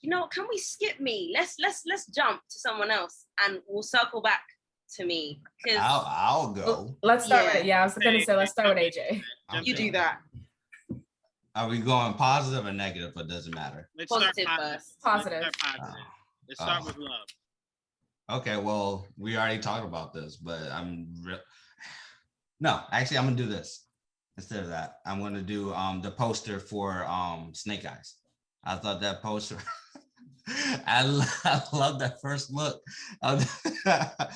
You know, can we skip me? Let's jump to someone else, and we'll circle back to me. Because I'll go. Let's start with it. Yeah, I was gonna say let's start with AJ. You do that. Are we going positive or negative? It doesn't matter. Let's Positive start first. Positive. Let's start with love. Okay, well, we already talked about this, but no, actually, I'm gonna do this instead of that. I'm gonna do the poster for Snake Eyes. I thought that poster. I love that first look. I thought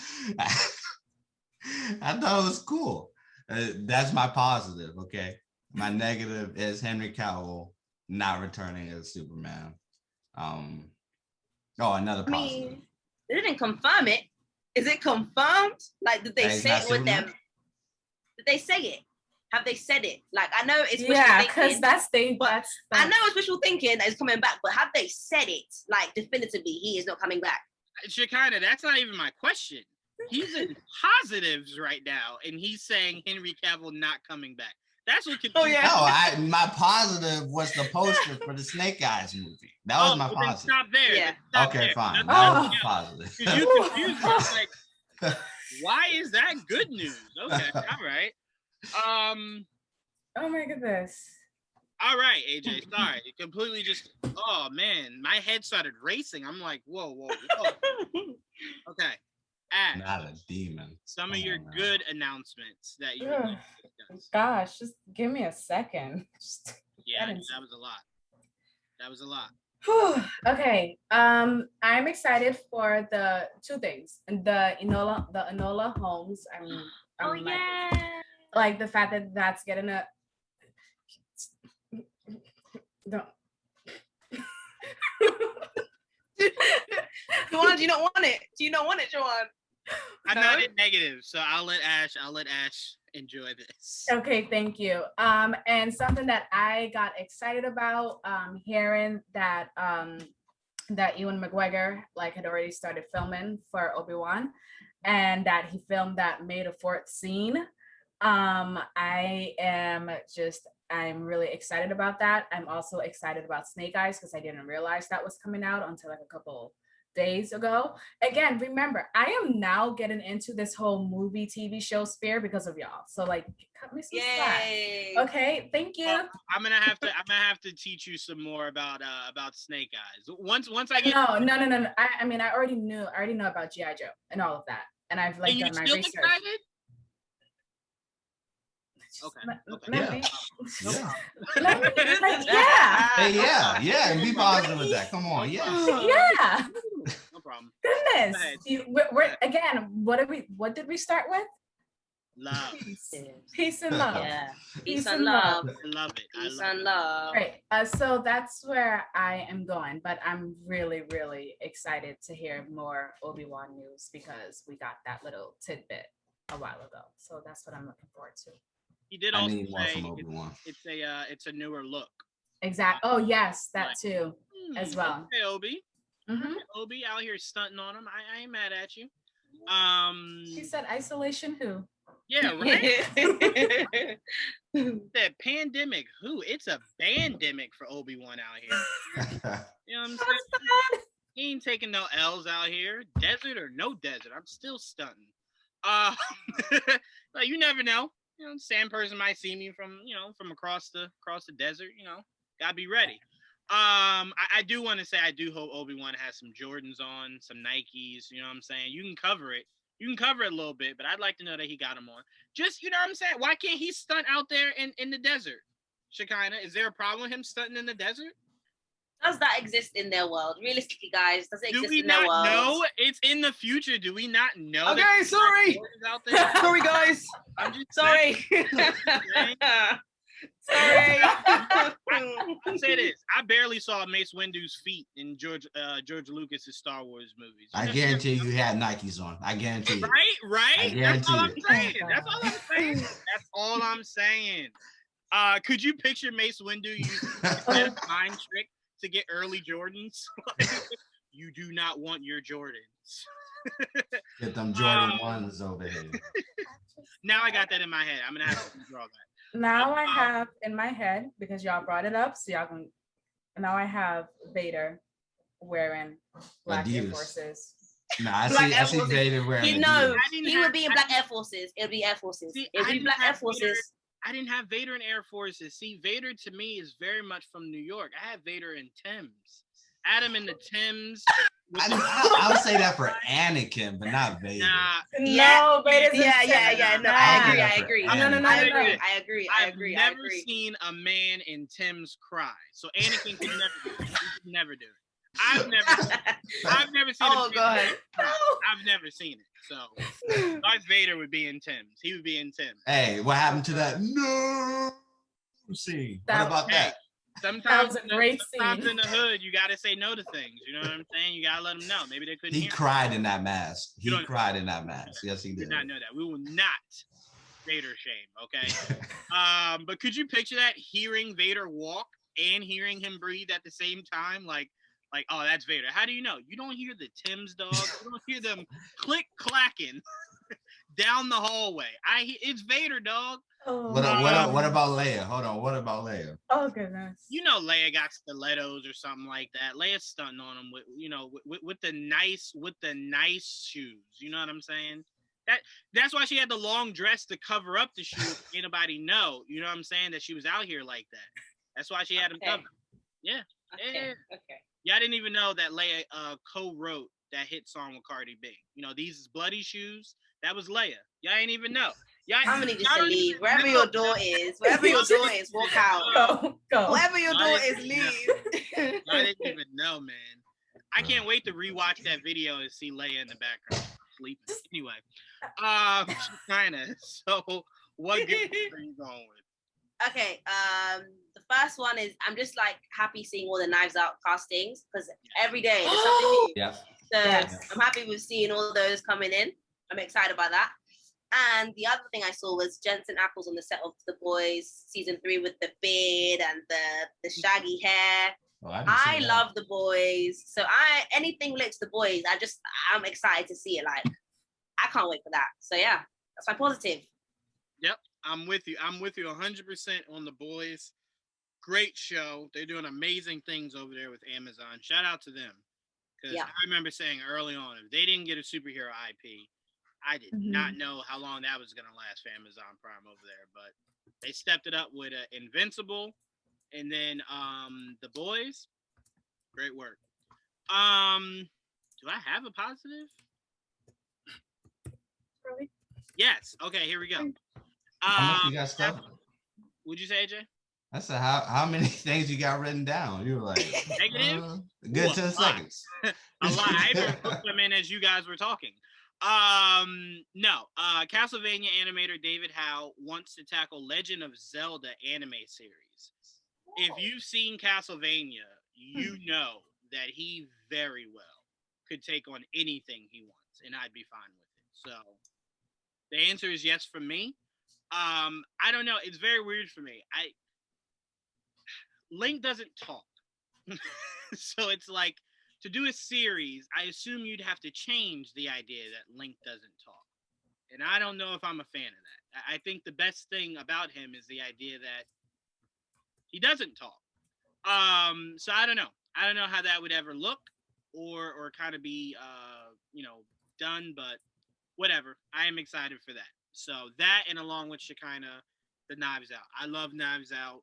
it was cool. That's my positive. Okay, my negative is Henry Cowell not returning as Superman. Another positive. I mean, they didn't confirm it. Is it confirmed? Like, did they say it with them? Did they say it? Have they said it? Like, I know it's wishful thinking. Because that's I know it's wishful thinking that he's coming back, but have they said it like definitively? He is not coming back. Shekinah, that's not even my question. He's in positives right now, and he's saying Henry Cavill not coming back. That's what. Oh yeah. No, my positive was the poster for the Snake Eyes movie. That was my positive. Stop there. Yeah. Stop okay, there. fine. That was positive. You confused me. Like, why is that good news? Okay, all right. Oh my goodness. All right, AJ. Sorry, it completely just. Oh man, my head started racing. I'm like, whoa. Okay, Ash. Not a demon. Some of your good announcements that you. Gosh, just give me a second. Yeah, that was a lot. That was a lot. Okay. I'm excited for the two things. The Enola Holmes. Like the fact that that's getting a. No. Juwaan, do you not want it? Do you not want it, Juwaan? I'm not in negative, so I'll let Ash enjoy this. Okay, thank you. And something that I got excited about, hearing that that Ewan McGregor had already started filming for Obi-Wan, and that he filmed that May the 4th scene. I'm really excited about that. I'm also excited about Snake Eyes because I didn't realize that was coming out until a couple days ago. Again, remember, I am now getting into this whole movie TV show sphere because of y'all. So cut me some slack. Okay, thank you. Well, I'm gonna have to teach you some more about Snake Eyes. Once I get No. I mean, I already know about G.I. Joe and all of that, and I've done my research. Excited? Okay. Yeah. Be positive with that. Come on, yeah. Yeah. No problem. Goodness. We're again. What did we start with? Love. Peace and love. Yeah. Peace and love. I love it. Peace and love. Right. So that's where I am going, but I'm really, really excited to hear more Obi-Wan news because we got that little tidbit a while ago. So that's what I'm looking forward to. He did also say it's a newer look. Exactly. Oh yes, that too, as well. Okay, Obi. Mm-hmm. Obi out here stunting on him. I ain't mad at you. She said isolation who? Yeah, right. That pandemic who? It's a bandemic for Obi-Wan out here. You know what I'm saying? He ain't taking no L's out here. Desert or no desert, I'm still stunting. Like, you never know. You know, sand person might see me from across the desert. You know, gotta be ready. I do want to say I do hope Obi-Wan has some Jordans on, some Nikes. You know what I'm saying? You can cover it. You can cover it a little bit, but I'd like to know that he got them on. Just, you know what I'm saying? Why can't he stunt out there in the desert? Shekinah, is there a problem with him stunting in the desert? Does that exist in their world? Realistically, guys, does it Do exist we in their not world? know? It's in the future. Do we not know? Okay, sorry. Out there? Sorry, guys. I'm just Sorry. saying. Sorry. I'll say this: I barely saw Mace Windu's feet in George Lucas's Star Wars movies. I guarantee you had Nikes on. I guarantee you. Right? I That's all I'm guarantee saying. That's all I'm saying. That's all I'm saying. Could you picture Mace Windu using a mind trick to get early Jordans? You do not want your Jordans. Get them Jordan ones over here. Now I got that in my head. I'm gonna have to draw that. Now I have in my head, because y'all brought it up, so y'all can. Now I have Vader wearing black Air Adidas. Forces. No, I Black see. Air I see Forces. Vader wearing. You know, Adidas. he would be in black Air Forces. It'll be Air Forces. See, It'll I be didn't black have Air Forces. I didn't have Vader in Air Forces. See, Vader to me is very much from New York. I have Vader in Timbs. Adam in the Timbs. I would say that for Anakin, but not Vader. Nah, No, Vader's in Yeah. No, Nah. I agree. No. I agree. I've never seen a man in Tim's cry. So Anakin could never do it. He could never do it. I've never seen Oh, go ahead. I've never seen it. So Darth Vader would be in Tim's. He would be in Tim's. Hey, what happened to that? No. See, what about that? Sometimes, That was a great sometimes scene. in the hood, you got to say no to things. You know what I'm saying? You got to let them know. Maybe they couldn't He hear. cried in that mask. He don't- cried in that mask. Yes, he We did. did not know that. We will not Vader shame, okay? But could you picture that? Hearing Vader walk and hearing him breathe at the same time? Like, oh, that's Vader. How do you know? You don't hear the Tim's dog. You don't hear them click clacking down the hallway. It's Vader, dog. Oh, What about Leia? Hold on. What about Leia? oh goodness. You know Leia got stilettos or something like that. Leia's stunting on him with the nice shoes. You know what I'm saying? That's why she had the long dress to cover up the shoes. Anybody know? You know what I'm saying? That she was out here like that. That's why she had them covered. Yeah. Okay. Yeah, I didn't even know that Leia co-wrote that hit song with Cardi B. You know, these bloody shoes. That was Leia. Y'all ain't even know. I'm gonna just leave. Wherever your door is, walk out. Go. Wherever your door is, I leave. didn't even know, man. I can't wait to rewatch that video and see Leia in the background sleeping. Anyway, China. So, what gift are you going with? Okay. The first one is I'm just like happy seeing all the Knives Out castings because every day there's something new. Yeah. So Yes. I'm happy with seeing all those coming in. I'm excited about that. And the other thing I saw was Jensen Ackles on the set of The Boys season 3 with the beard and the shaggy hair. Oh, I I love The Boys. So anything related to The Boys, I'm excited to see it. Like, I can't wait for that. So yeah, that's my positive. Yep, I'm with you. I'm with you 100% on The Boys. Great show. They're doing amazing things over there with Amazon. Shout out to them. Because I remember saying early on, if they didn't get a superhero IP, I did not know how long that was going to last for Amazon Prime over there. But they stepped it up with Invincible and then The Boys. Great work. Do I have a positive? Really? Yes. Okay, here we go. How much you got stuff? What'd you say, AJ? I said, how many things you got written down? You were like, Negative? Good Ooh, 10 seconds. A lot. I even put them in as you guys were talking. No. Castlevania animator David Howe wants to tackle Legend of Zelda anime series. If you've seen Castlevania, you know that he very well could take on anything he wants, and I'd be fine with it. So the answer is yes from me. I don't know. It's very weird for me. Link doesn't talk. So it's like to do a series, I assume you'd have to change the idea that Link doesn't talk. And I don't know if I'm a fan of that. I think the best thing about him is the idea that he doesn't talk. So I don't know. I don't know how that would ever look or kind of be done, but whatever. I am excited for that. So that, and along with Shekinah, the Knives Out. I love Knives Out.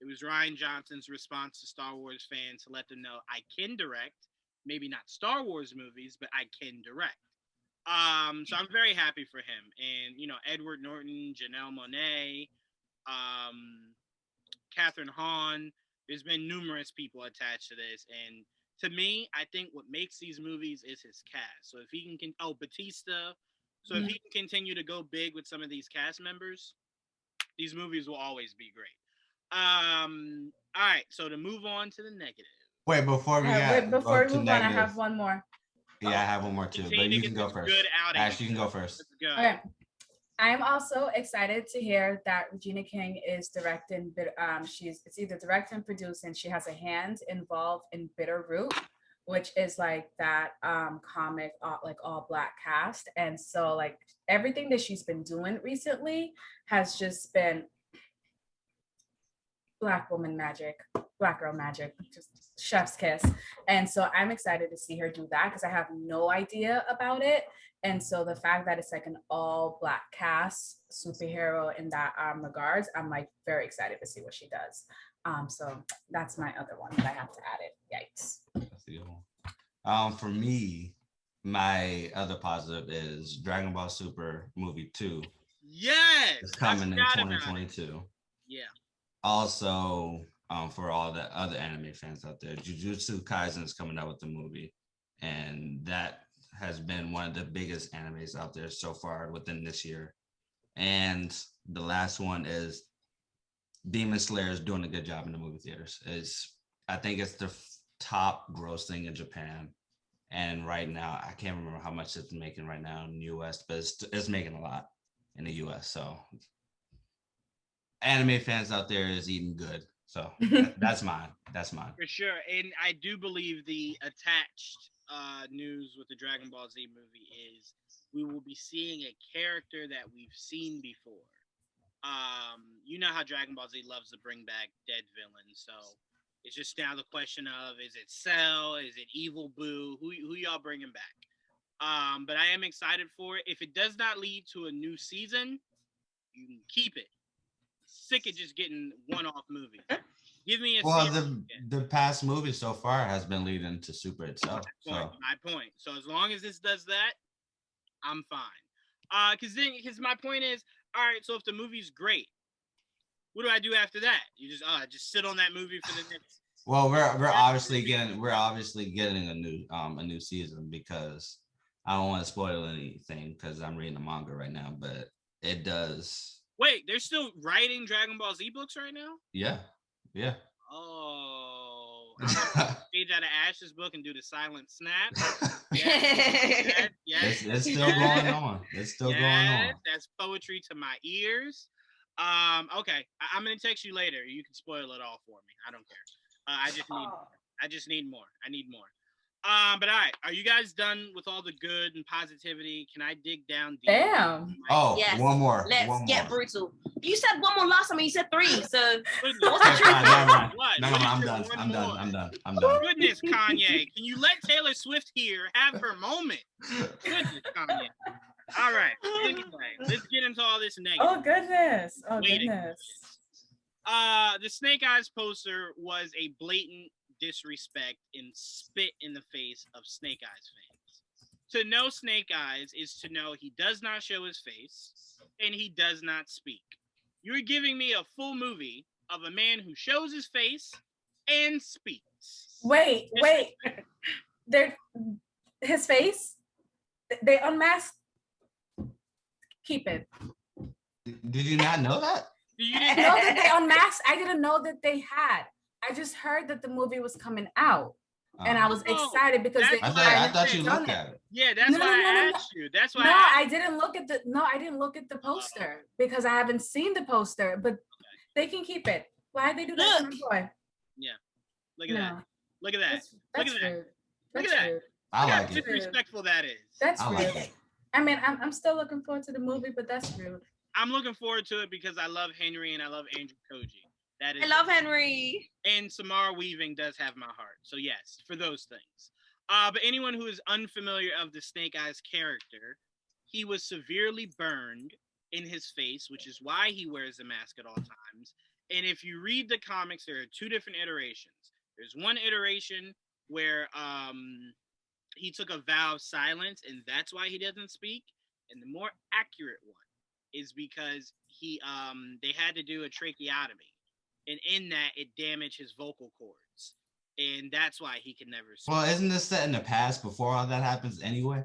It was Rian Johnson's response to Star Wars fans to let them know I can direct, maybe not Star Wars movies, but I can direct. So I'm very happy for him. And, Edward Norton, Janelle Monáe, Catherine Hahn. There's been numerous people attached to this. And to me, I think what makes these movies is his cast. So if he can Batista. So if he can continue to go big with some of these cast members, these movies will always be great. All right. So to move on to the negative. Wait, before we move on, I have one more. Yeah, I have one more too, but you can go first. Ash, you can go first. Go. Okay. I'm also excited to hear that Regina King is directing. It's either directing and producing. She has a hand involved in Bitterroot, which is like that comic, like all Black cast. And so like everything that she's been doing recently has just been Black woman magic, Black girl magic, just chef's kiss. And so I'm excited to see her do that because I have no idea about it. And so the fact that it's like an all Black cast superhero in that regards, I'm like very excited to see what she does. So that's my other one that I have to add it. Yikes. That's a good one. For me, my other positive is Dragon Ball Super movie 2. Yes, it's coming in 2022. Yeah. Also, for all the other anime fans out there, Jujutsu Kaisen is coming out with the movie, and that has been one of the biggest animes out there so far within this year. And the last one is Demon Slayer is doing a good job in the movie theaters. I think it's the top grossing in Japan, and right now I can't remember how much it's making right now in the US, but it's making a lot in the US. So anime fans out there is eating good. So that's mine. For sure. And I do believe the attached news with the Dragon Ball Z movie is we will be seeing a character that we've seen before. You know how Dragon Ball Z loves to bring back dead villains. So it's just now the question of, is it Cell? Is it Evil Boo? Who y'all bringing back? But I am excited for it. If it does not lead to a new season, you can keep it. Sick of just getting one-off movies. Give me a season. The past movie so far has been leading to Super itself. My point. So as long as this does that, I'm fine. Because my point is, all right, so if the movie's great, what do I do after that? You just sit on that movie for the next. Well, we're obviously getting a new season, because I don't want to spoil anything because I'm reading the manga right now, but it does. Wait, they're still writing Dragon Ball Z books right now? Yeah. Oh, I'm gonna page out of Ash's book and do the silent snap. Yes. It's still going on. It's still going on. That's poetry to my ears. Okay, I'm gonna text you later. You can spoil it all for me. I don't care. I just need more. I need more. But all right, are you guys done with all the good and positivity? Can I dig down deep? Damn. Oh, yes. One more. Let's get brutal. You said one more last time, and you said 3. So what's the truth? What? No, I'm done. Goodness, Kanye, can you let Taylor Swift here have her moment? Goodness, Kanye. All right. Anyway, let's get into all this negative. Oh goodness. The Snake Eyes poster was a blatant disrespect and spit in the face of Snake Eyes fans. To know Snake Eyes is to know he does not show his face and he does not speak. You're giving me a full movie of a man who shows his face and speaks. Wait. His face? They unmasked. Keep it. Did you not know that? I know that they unmasked. I didn't know that they had. I just heard that the movie was coming out, and I was excited because I thought you looked at it. Yeah, that's why I asked you. That's why. I didn't look at the poster because I haven't seen the poster. But they can keep it. Why did they do that to my boy? Yeah, look at that. Look at that. Look at that. Look That's at that. rude. I Look how like it. disrespectful that is. That's I rude. like it. I mean, I'm still looking forward to the movie, but that's rude. I'm looking forward to it because I love Henry and I love Andrew Koji. That is, I love Henry. and Samara Weaving does have my heart. So yes, for those things. But anyone who is unfamiliar of the Snake Eyes character, he was severely burned in his face, which is why he wears a mask at all times. And if you read the comics, there are two different iterations. There's one iteration where he took a vow of silence, and that's why he doesn't speak. And the more accurate one is because they had to do a tracheotomy, and in that it damaged his vocal cords, and that's why he can never speak. Well, isn't this set in the past before all that happens anyway?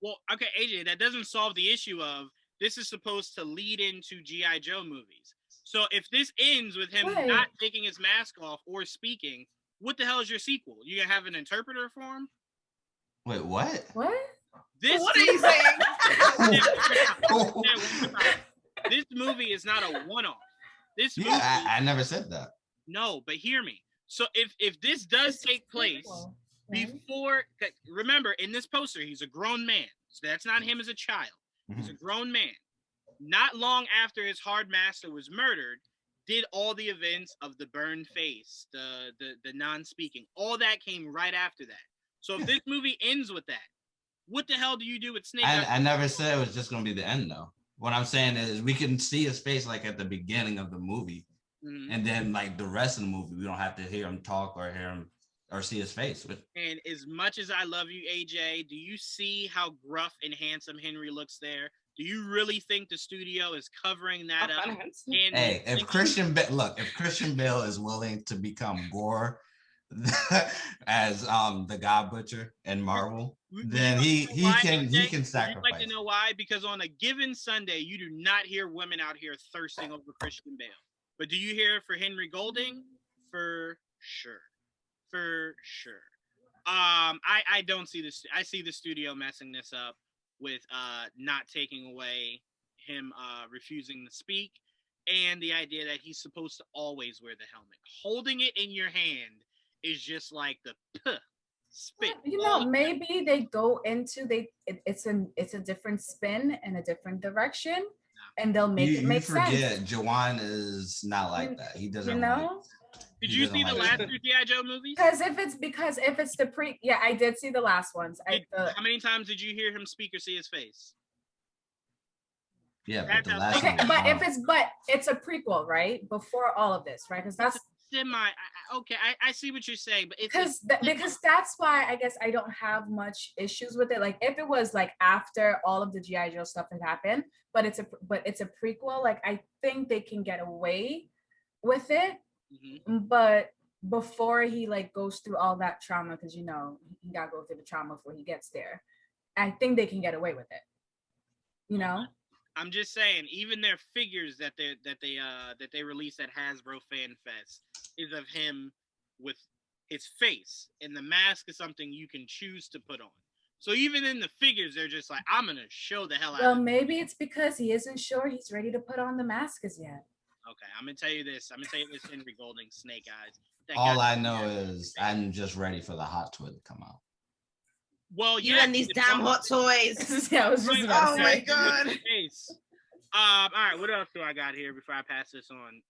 Well, okay, AJ, that doesn't solve the issue of this is supposed to lead into G.I. Joe movies. So if this ends with him Right. not taking his mask off or speaking, what the hell is your sequel? You gonna have an interpreter for him? Wait, what? What? This What are you saying? This movie is not a one-off. This movie, Yeah, I never said that. no, but hear me. So if this does take place before, remember in this poster he's a grown man, so that's not him as a child. He's a grown man. Not long after his hard master was murdered, did all the events of the burned face, the non-speaking, all that came right after that. So if this movie ends with that, what the hell do you do with Snake Eyes? I never said it was just gonna be the end though. What I'm saying is we can see his face like at the beginning of the movie, and then like the rest of the movie, we don't have to hear him talk or hear him or see his face. And as much as I love you, AJ, do you see how gruff and handsome Henry looks there? Do you really think the studio is covering that up? And Hey, if Christian Bale is willing to become Gore as the God Butcher in Marvel, then he can sacrifice. You'd like to know why? Because on a given Sunday, you do not hear women out here thirsting over Christian Bale. But do you hear it for Henry Golding? For sure. For sure. I don't see this. I see the studio messing this up with not taking away him refusing to speak, and the idea that he's supposed to always wear the helmet. Holding it in your hand is just like the spit. You know, maybe they go into it's a different spin and a different direction, and they'll make it make sense. You forget, Juwaan is not like that. He doesn't. You know. Did you see the last two G.I. Joe movies? Because if it's the I did see the last ones. How many times did you hear him speak or see his face? Yeah, but the last okay, one but it's a prequel, right? Before all of this, right? Because that's I see what you're saying, but because that's why I guess I don't have much issues with it. Like if it was like after all of the G.I. Joe stuff had happened, but it's a prequel. Like I think they can get away with it. But before he like goes through all that trauma, because you know he gotta go through the trauma before he gets there, I think they can get away with it. You know, I'm just saying, even their figures that they released at Hasbro Fan Fest is of him with his face, and the mask is something you can choose to put on. So even in the figures, they're just like, I'm gonna show the hell out. Well, maybe it's because he isn't sure he's ready to put on the mask as yet. Okay, I'm gonna tell you this, Henry Golding, Snake Eyes. All I know is I'm just ready for the Hot Toy to come out. Well, you and these damn hot toys. Yeah, I was just about to say. Oh my god. All right, what else do I got here before I pass this on?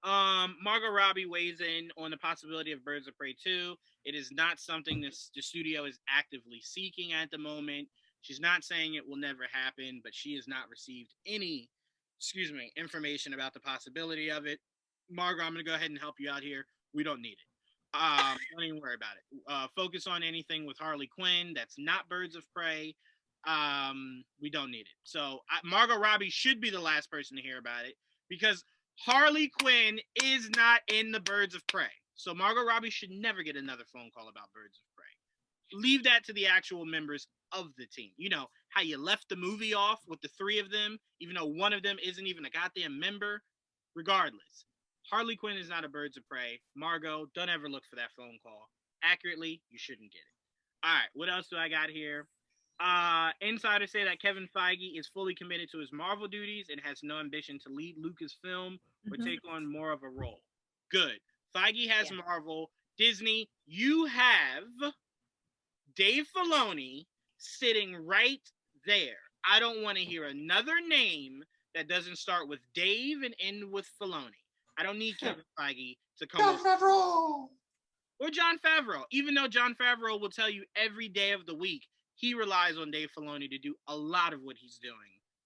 Margot Robbie weighs in on the possibility of Birds of Prey 2. It is not something the studio is actively seeking at the moment. She's not saying it will never happen, but she has not received any information about the possibility of it. Margot, I'm going to go ahead and help you out here. We don't need it. Don't even worry about it. Focus on anything with Harley Quinn that's not Birds of Prey. We don't need it. So Margot Robbie should be the last person to hear about it because Harley Quinn is not in the Birds of Prey. So Margot Robbie should never get another phone call about Birds of Prey. Leave that to the actual members of the team. You know how you left the movie off with the three of them, even though one of them isn't even a goddamn member. Regardless, Harley Quinn is not a Birds of Prey. Margot, don't ever look for that phone call. Accurately, you shouldn't get it. All right, what else do I got here? Insiders say that Kevin Feige is fully committed to his Marvel duties and has no ambition to lead Lucasfilm or take on more of a role. Good. Feige has Marvel. Disney, you have Dave Filoni sitting right there. I don't want to hear another name that doesn't start with Dave and end with Filoni. I don't need Kevin Feige to come Jon over. Favreau. Or Jon Favreau. Even though Jon Favreau will tell you every day of the week, he relies on Dave Filoni to do a lot of what he's doing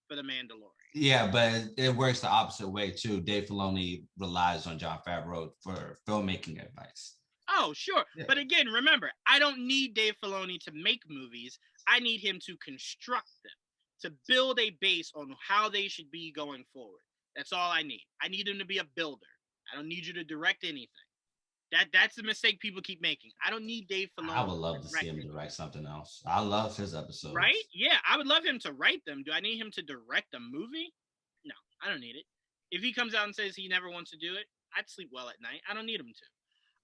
for The Mandalorian. Yeah, but it works the opposite way too. Dave Filoni relies on Jon Favreau for filmmaking advice. Oh, sure. Yeah. But again, remember, I don't need Dave Filoni to make movies. I need him to construct them, to build a base on how they should be going forward. That's all I need. I need him to be a builder. I don't need you to direct anything. That's the mistake people keep making. I don't need Dave Filoni. I would love to see him direct something else. I love his episodes. Right? Yeah, I would love him to write them. Do I need him to direct a movie? No, I don't need it. If he comes out and says he never wants to do it, I'd sleep well at night. I don't need him to.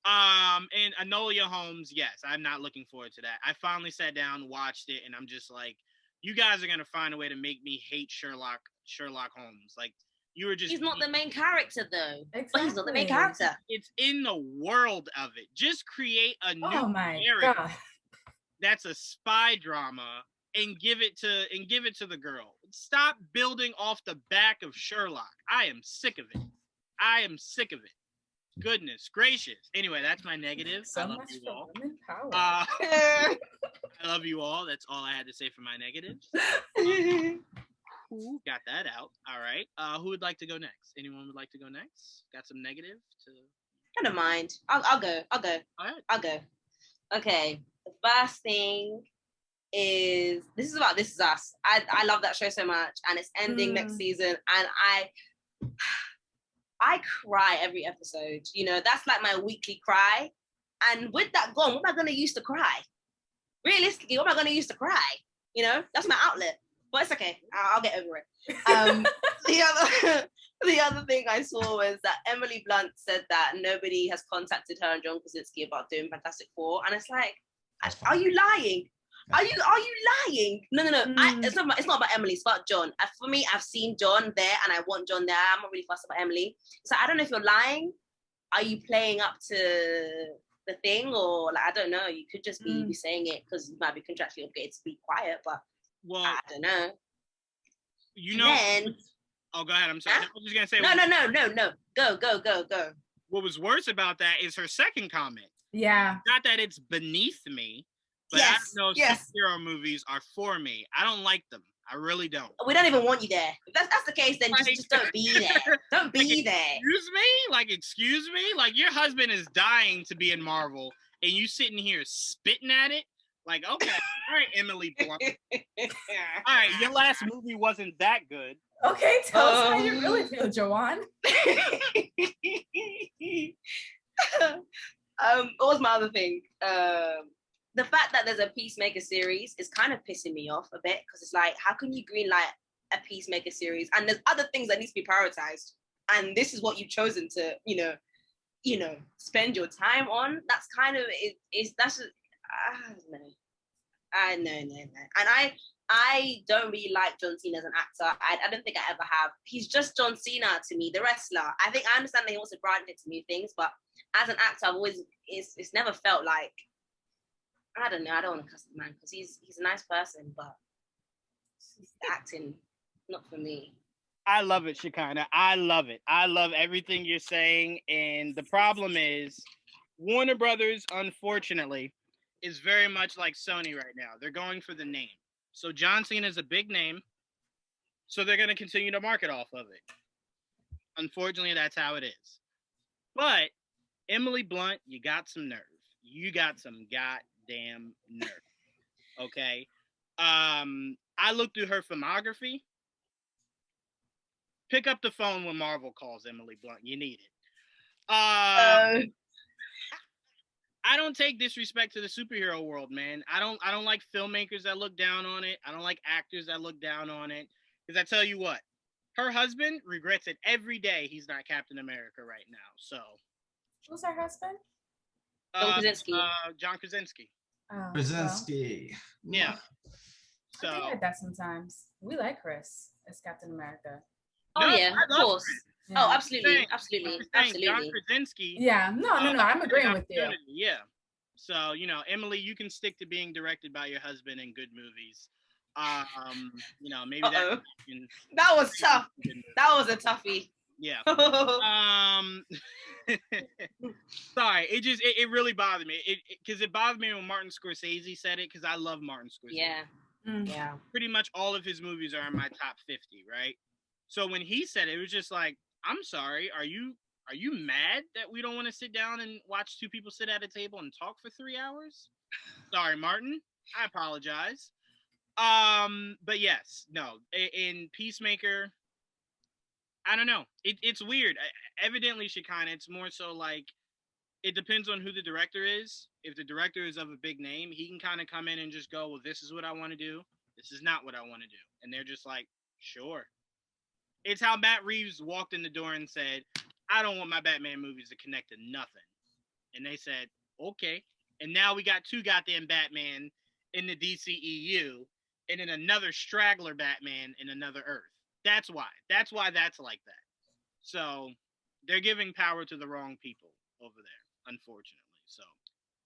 And Enola Holmes, yes, I'm not looking forward to that. I finally sat down, watched it, and I'm just like, you guys are gonna find a way to make me hate Sherlock Holmes. Like, you were just— He's not the main character though. Exactly. But he's not the main character. It's in the world of it. Just create a new Oh my character God. that's a spy drama and give it to the girl. Stop building off the back of Sherlock. I am sick of it. Goodness gracious. Anyway, that's my negative. So I love much you for all. women power. I love you all. That's all I had to say for my negatives. Got that out. All right. Who would like to go next? Anyone would like to go next? Got some negative to— I don't mind. I'll go. All right. I'll go. Okay. The first thing is This Is Us. I love that show so much, and it's ending next season, and I cry every episode. You know, that's like my weekly cry. And with that gone, what am I going to use to cry? Realistically, what am I going to use to cry? You know, that's my outlet. But it's okay. I'll get over it. The other thing I saw was that Emily Blunt said that nobody has contacted her and John Krasinski about doing Fantastic Four, and it's like, are you lying? Are you lying? No. It's not about Emily. It's about John. For me, I've seen John there, and I want John there. I'm not really fussed about Emily. So I don't know if you're lying. Are you playing up to the thing, or like, I don't know. You could just be saying it because you might be contractually obligated to be quiet, but I don't know. You know. Oh, go ahead. I'm sorry. I was just gonna say. No. Go. What was worse about that is her second comment. Yeah. Not that it's beneath me, but I don't know if superhero movies are for me. I don't like them. I really don't. We don't even want you there. If that's the case, then just don't be there. Don't be there. Excuse me? Like, your husband is dying to be in Marvel, and you sitting here spitting at it? Like, okay. All right, Emily Blunt. All right, your last movie wasn't that good. Okay, tell us how you really feel, Juwaan. What was my other thing? The fact that there's a Peacemaker series is kind of pissing me off a bit, because it's like, how can you greenlight a Peacemaker series and there's other things that need to be prioritized, and this is what you've chosen to, you know, spend your time on? That's kind of that's I don't know. And I don't really like John Cena as an actor. I don't think I ever have. He's just John Cena to me, the wrestler. I think I understand that he wants to branch into new things, but as an actor, I've always it's never felt like, I don't know. I don't want to cuss the man because he's a nice person, but acting, not for me. I love it, Shekinah. I love it. I love everything you're saying. And the problem is, Warner Brothers, unfortunately, is very much like Sony right now. They're going for the name. So John Cena is a big name, so they're going to continue to market off of it. Unfortunately, that's how it is. But Emily Blunt, you got some nerve. You got some goddamn nerve. Okay? I looked through her filmography. Pick up the phone when Marvel calls Emily Blunt. You need it. I don't take disrespect to the superhero world, man. I don't like filmmakers that look down on it. I don't like actors that look down on it. Because I tell you what, her husband regrets it every day he's not Captain America right now. So, who's her husband? John Krasinski. John Krasinski. Oh, Krasinski. Well. Yeah. So I think that sometimes we like Chris as Captain America. Oh no, yeah, of course. Yeah. Oh, absolutely. John Krasinski. Yeah, no, I'm agreeing with you. Yeah. So, Emily, you can stick to being directed by your husband in good movies. Maybe that. That was tough. That was a toughie. Yeah. Sorry, it really bothered me. Because it bothered me when Martin Scorsese said it, because I love Martin Scorsese. Yeah. Yeah. Pretty much all of his movies are in my top 50, right? So when he said it, it was just like, I'm sorry, are you mad that we don't want to sit down and watch two people sit at a table and talk for 3 hours? Sorry, Martin. I apologize. But yes, no. In Peacemaker, I don't know. It's weird. Evidently, Shekinah, it's more so like it depends on who the director is. If the director is of a big name, he can kind of come in and just go, well, this is what I want to do. This is not what I want to do. And they're just like, sure. It's how Matt Reeves walked in the door and said, I don't want my Batman movies to connect to nothing. And they said, okay. And now we got 2 goddamn Batman in the DCEU and then another straggler Batman in another Earth. That's why. That's why that's like that. So they're giving power to the wrong people over there, unfortunately. So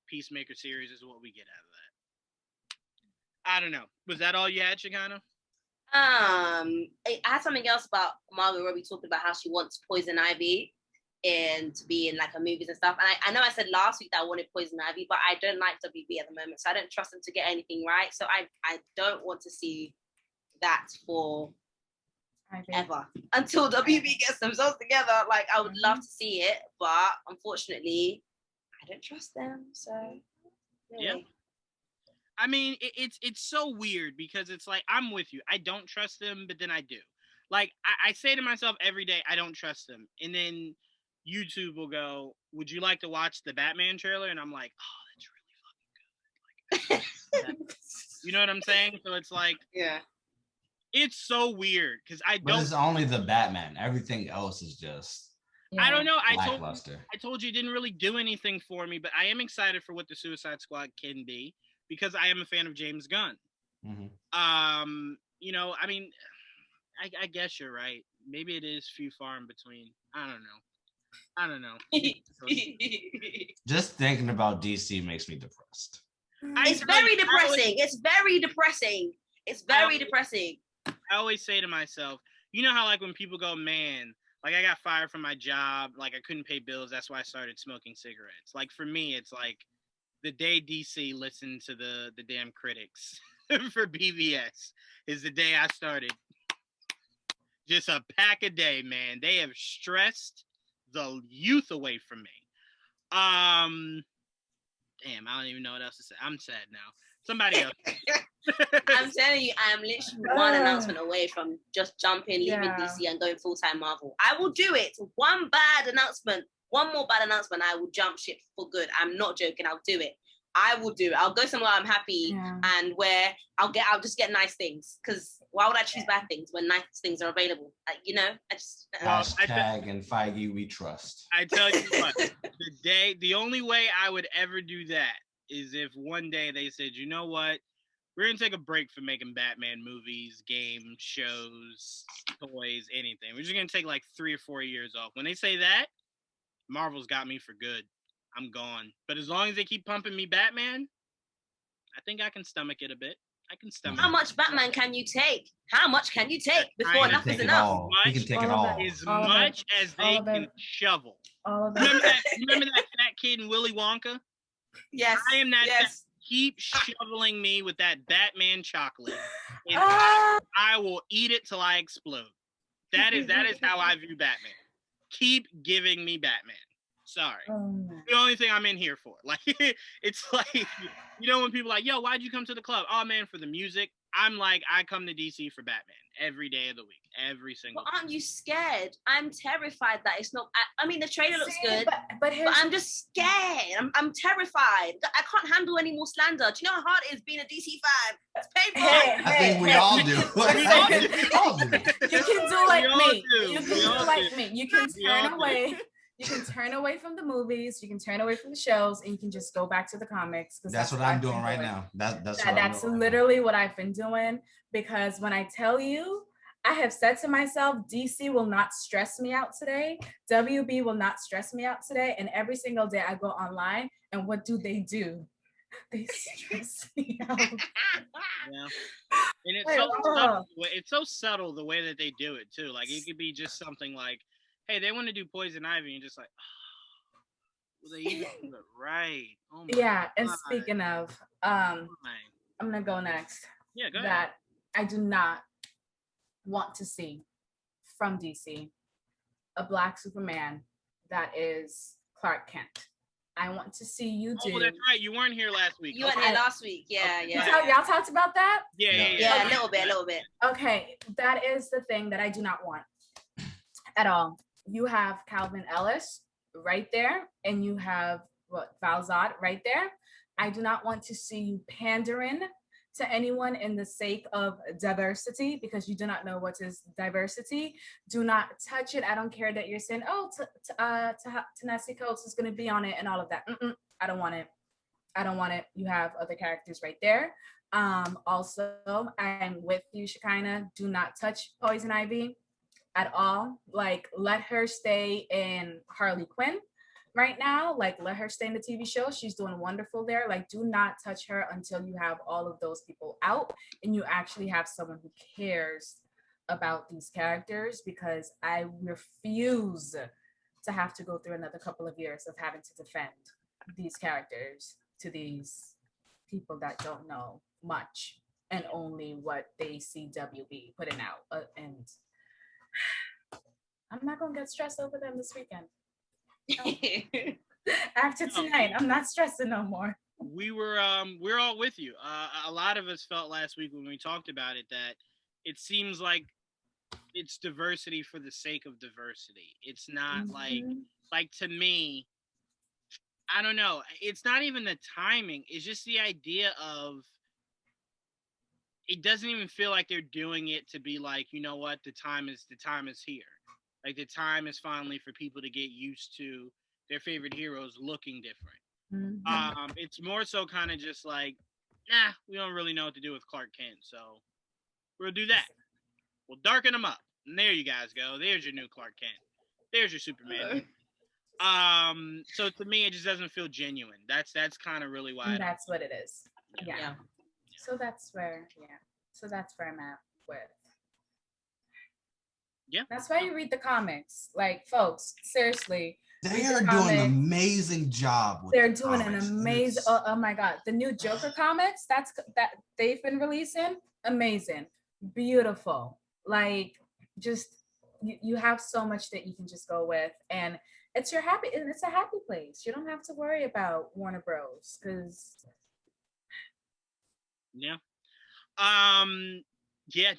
Peacemaker series is what we get out of that. I don't know. Was that all you had, Shekinah? I had something else about Margot Robbie talking about how she wants Poison Ivy and to be in like her movies and stuff. And I know I said last week that I wanted Poison Ivy, but I don't like WB at the moment, so I don't trust them to get anything right. So I don't want to see that for ever until WB gets themselves together. Like I would love to see it, but unfortunately, I don't trust them. So yeah. I mean, it's so weird because it's like, I'm with you. I don't trust them, but then I do. Like, I say to myself every day, I don't trust them. And then YouTube will go, would you like to watch the Batman trailer? And I'm like, oh, that's really fucking good. Like, you know what I'm saying? So it's like, yeah. It's so weird because But it's only the Batman. Everything else is just... I don't know. I told you it didn't really do anything for me, but I am excited for what the Suicide Squad can be because I am a fan of James Gunn. Mm-hmm. I mean, I guess you're right. Maybe it is few far in between. I don't know. Just thinking about DC makes me depressed. It's very depressing. It's very depressing. It's very depressing. I always say to myself, you know how like when people go, man, like I got fired from my job, like I couldn't pay bills, that's why I started smoking cigarettes. Like for me, it's like the day DC listened to the damn critics for BVS is the day I started. Just a pack a day, man. They have stressed the youth away from me. Damn, I don't even know what else to say. I'm sad now. Somebody else. I'm telling you, I am literally one announcement away from just jumping, leaving DC and going full-time Marvel. I will do it. One more bad announcement, I will jump ship for good. I'm not joking. I'll do it. I will do it. I'll go somewhere I'm happy and where I'll just get nice things. Because why would I choose bad things when nice things are available? I just... Hashtag and Feige we trust. I tell you what, the only way I would ever do that is if one day they said, you know what? We're going to take a break from making Batman movies, games, shows, toys, anything. We're just going to take like 3 or 4 years off. When they say that, Marvel's got me for good. I'm gone. But as long as they keep pumping me Batman, I think I can stomach it a bit. I can stomach How much Batman can you take? How much can you take before enough is enough? He can take it all. As much as they can shovel. Remember that fat kid in Willy Wonka? Yes. I am that. Yes. Keep shoveling me with that Batman chocolate, and I will eat it till I explode. That is how I view Batman. Keep giving me Batman. Sorry, the only thing I'm in here for. Like it's like when people are like, yo, why'd you come to the club? Oh man, for the music. I'm like, I come to DC for Batman every day of the week, every single. But aren't you scared? I'm terrified that it's not. I mean, the trailer looks good, but I'm just scared. I'm terrified. I can't handle any more slander. Do you know how hard it is being a DC fan? It's painful. I think we all do. You can do like me. You can do like me. You can turn away. You can turn away from the movies, you can turn away from the shows, and you can just go back to the comics. That's what I'm doing right now. That's literally what I've been doing. Because when I tell you, I have said to myself, DC will not stress me out today. WB will not stress me out today. And every single day I go online, and what do? They stress me out. Yeah. And it's Like, so subtle, it's so subtle the way that they do it too. Like it could be just something like, hey, they want to do Poison Ivy, and just like, oh, well, they even do it right. Oh my yeah. And God. speaking of, Oh I'm gonna go next. yeah, go ahead. That I do not want to see from DC a Black Superman that is Clark Kent. I want to see you do. Oh, that's right. You weren't here last week. You weren't here last week. Yeah, Okay. yeah. Y'all talked about that? Yeah, a little bit. Okay, that is the thing that I do not want at all. You have Calvin Ellis right there, and you have Val Zod right there. I do not want to see you pandering to anyone in the sake of diversity, because you do not know what is diversity. Do not touch it. I don't care that you're saying, oh, Ta-Nehisi Coates is going to be on it and all of that. I don't want it. I don't want it. You have other characters right there. Also, I'm with you, Shekinah. Do not touch Poison Ivy at all. Like, let her stay in Harley Quinn right now. Like, let her stay in the TV show. She's doing wonderful there. Like, do not touch her until you have all of those people out and you actually have someone who cares about these characters, because I refuse to have to go through another couple of years of having to defend these characters to these people that don't know much and only what they see WB putting out. And I'm not going to get stressed over them this weekend. After tonight, I'm not stressing no more. We're all with you. A lot of us felt last week when we talked about it that it seems like it's diversity for the sake of diversity. It's not like to me, I don't know. It's not even the timing. It's just the idea of, it doesn't even feel like they're doing it to be like, you know what, the time is here. Like, the time is finally for people to get used to their favorite heroes looking different. It's more so kind of just like, nah, we don't really know what to do with Clark Kent, so we'll do that. We'll darken him up. And there you guys go. There's your new Clark Kent. There's your Superman. So to me, it just doesn't feel genuine. That's kind of really why. That's what it is. Yeah. So that's where I'm at with. Yeah. That's why you read the comics. Like, folks, seriously. They are doing an amazing job. They're doing an amazing. Oh my God, the new Joker comics that they've been releasing, amazing, beautiful. Like, just you have so much that you can just go with, and it's a happy place. You don't have to worry about Warner Bros. Because yeah,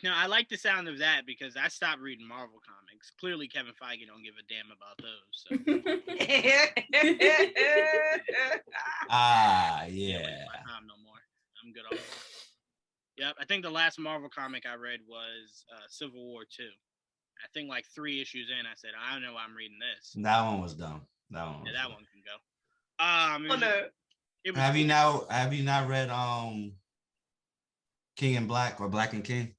no, I like the sound of that because I stopped reading Marvel comics. Clearly, Kevin Feige don't give a damn about those. So. Yeah. No more. I'm good on that. Yep, I think the last Marvel comic I read was Civil War 2. I think like 3 issues in, I said, I don't know why I'm reading this. That one was dumb. That one can go. Have you not read King and Black or Black and King?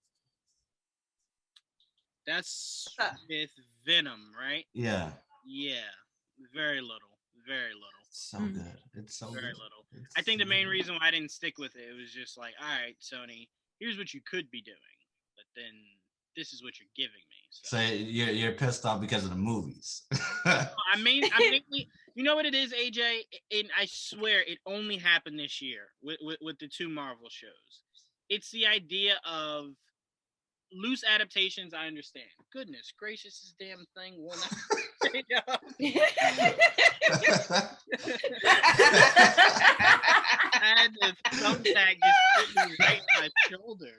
That's with Venom, right? Yeah. Yeah. Very little. So good. It's so very good. Little. I think the main reason why I didn't stick with it was just like, all right, Sony, here's what you could be doing, but then this is what you're giving me. So you're pissed off because of the movies. I mainly, you know what it is, AJ? And I swear it only happened this year with the 2 Marvel shows. It's the idea of loose adaptations. I understand. Goodness gracious, this damn thing will not. I had this thumbtack just hit me right in my shoulder.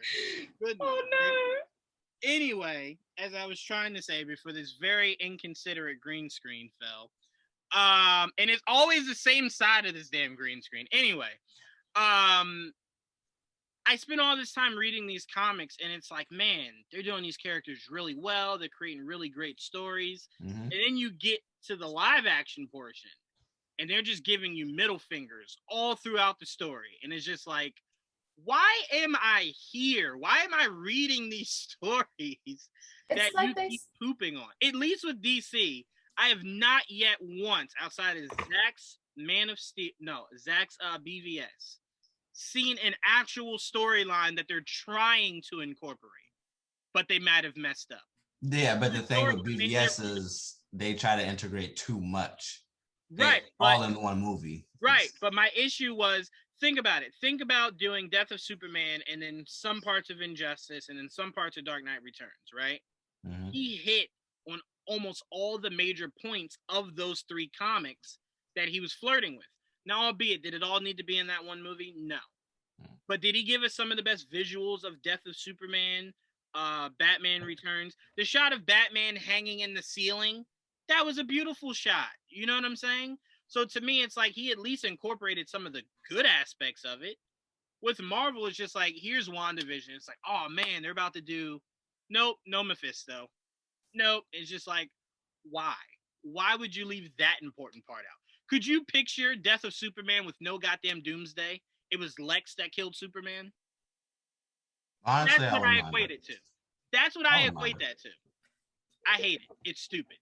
Goodness. Oh no. Anyway, as I was trying to say before this very inconsiderate green screen fell, and it's always the same side of this damn green screen. Anyway, I spent all this time reading these comics, and it's like, man, they're doing these characters really well. They're creating really great stories. Mm-hmm. And then you get to the live action portion, and they're just giving you middle fingers all throughout the story. And it's just like, why am I here? Why am I reading these stories that like you keep pooping on? At least with DC, I have not yet once, outside of Zach's Zach's BVS, seen an actual storyline that they're trying to incorporate, but they might have messed up. Yeah, but the thing with BVS is they try to integrate too much. Right. All in one movie. Right. But my issue was, think about it. Think about doing Death of Superman and then some parts of Injustice and then some parts of Dark Knight Returns, right? Mm-hmm. He hit on almost all the major points of those three comics that he was flirting with. Now, albeit, did it all need to be in that one movie? No. But did he give us some of the best visuals of Death of Superman, Batman Returns? The shot of Batman hanging in the ceiling, that was a beautiful shot. You know what I'm saying? So to me, it's like he at least incorporated some of the good aspects of it. With Marvel, it's just like, here's WandaVision. It's like, oh man, they're about to do, nope, no Mephisto. Nope. It's just like, why? Why would you leave that important part out? Could you picture Death of Superman with no goddamn Doomsday? It was Lex that killed Superman. Honestly, that's what I equate it to. That's what I equate that to. I hate it. It's stupid.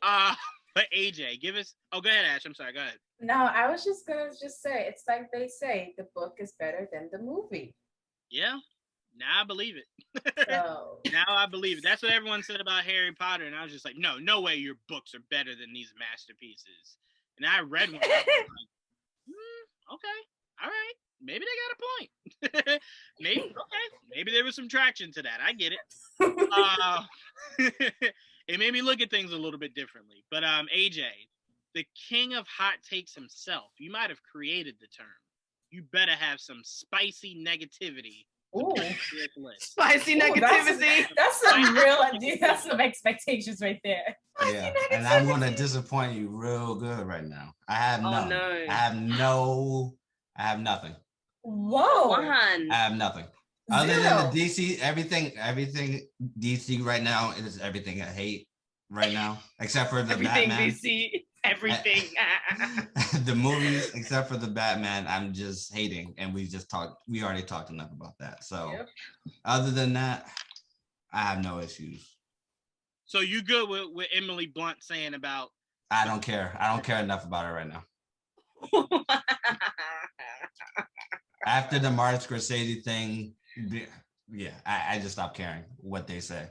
But AJ, give us. Oh, go ahead, Ash. I'm sorry. Go ahead. No, I was just gonna say it's like they say the book is better than the movie. Yeah. Now I believe it. So. Now I believe it. That's what everyone said about Harry Potter, and I was just like, no way, your books are better than these masterpieces. And I read one. I was like, okay, all right, maybe they got a point. Maybe there was some traction to that. I get it. It made me look at things a little bit differently. But AJ, the king of hot takes himself, you might have created the term. You better have some spicy negativity. Ooh. Spicy negativity. That's some real. That's some expectations right there. Yeah, and I'm going to disappoint you real good right now. I have none. No. I have nothing. Whoa. I have nothing. Other than the DC, everything DC right now is everything I hate right now, except for the everything Batman. DC, everything. The movies, except for the Batman, I'm just hating, and we already talked enough about that. So, Other than that, I have no issues. So you good with Emily Blunt saying about? I don't care. I don't care enough about her right now. After the Martin Scorsese thing, yeah, I just stopped caring what they say.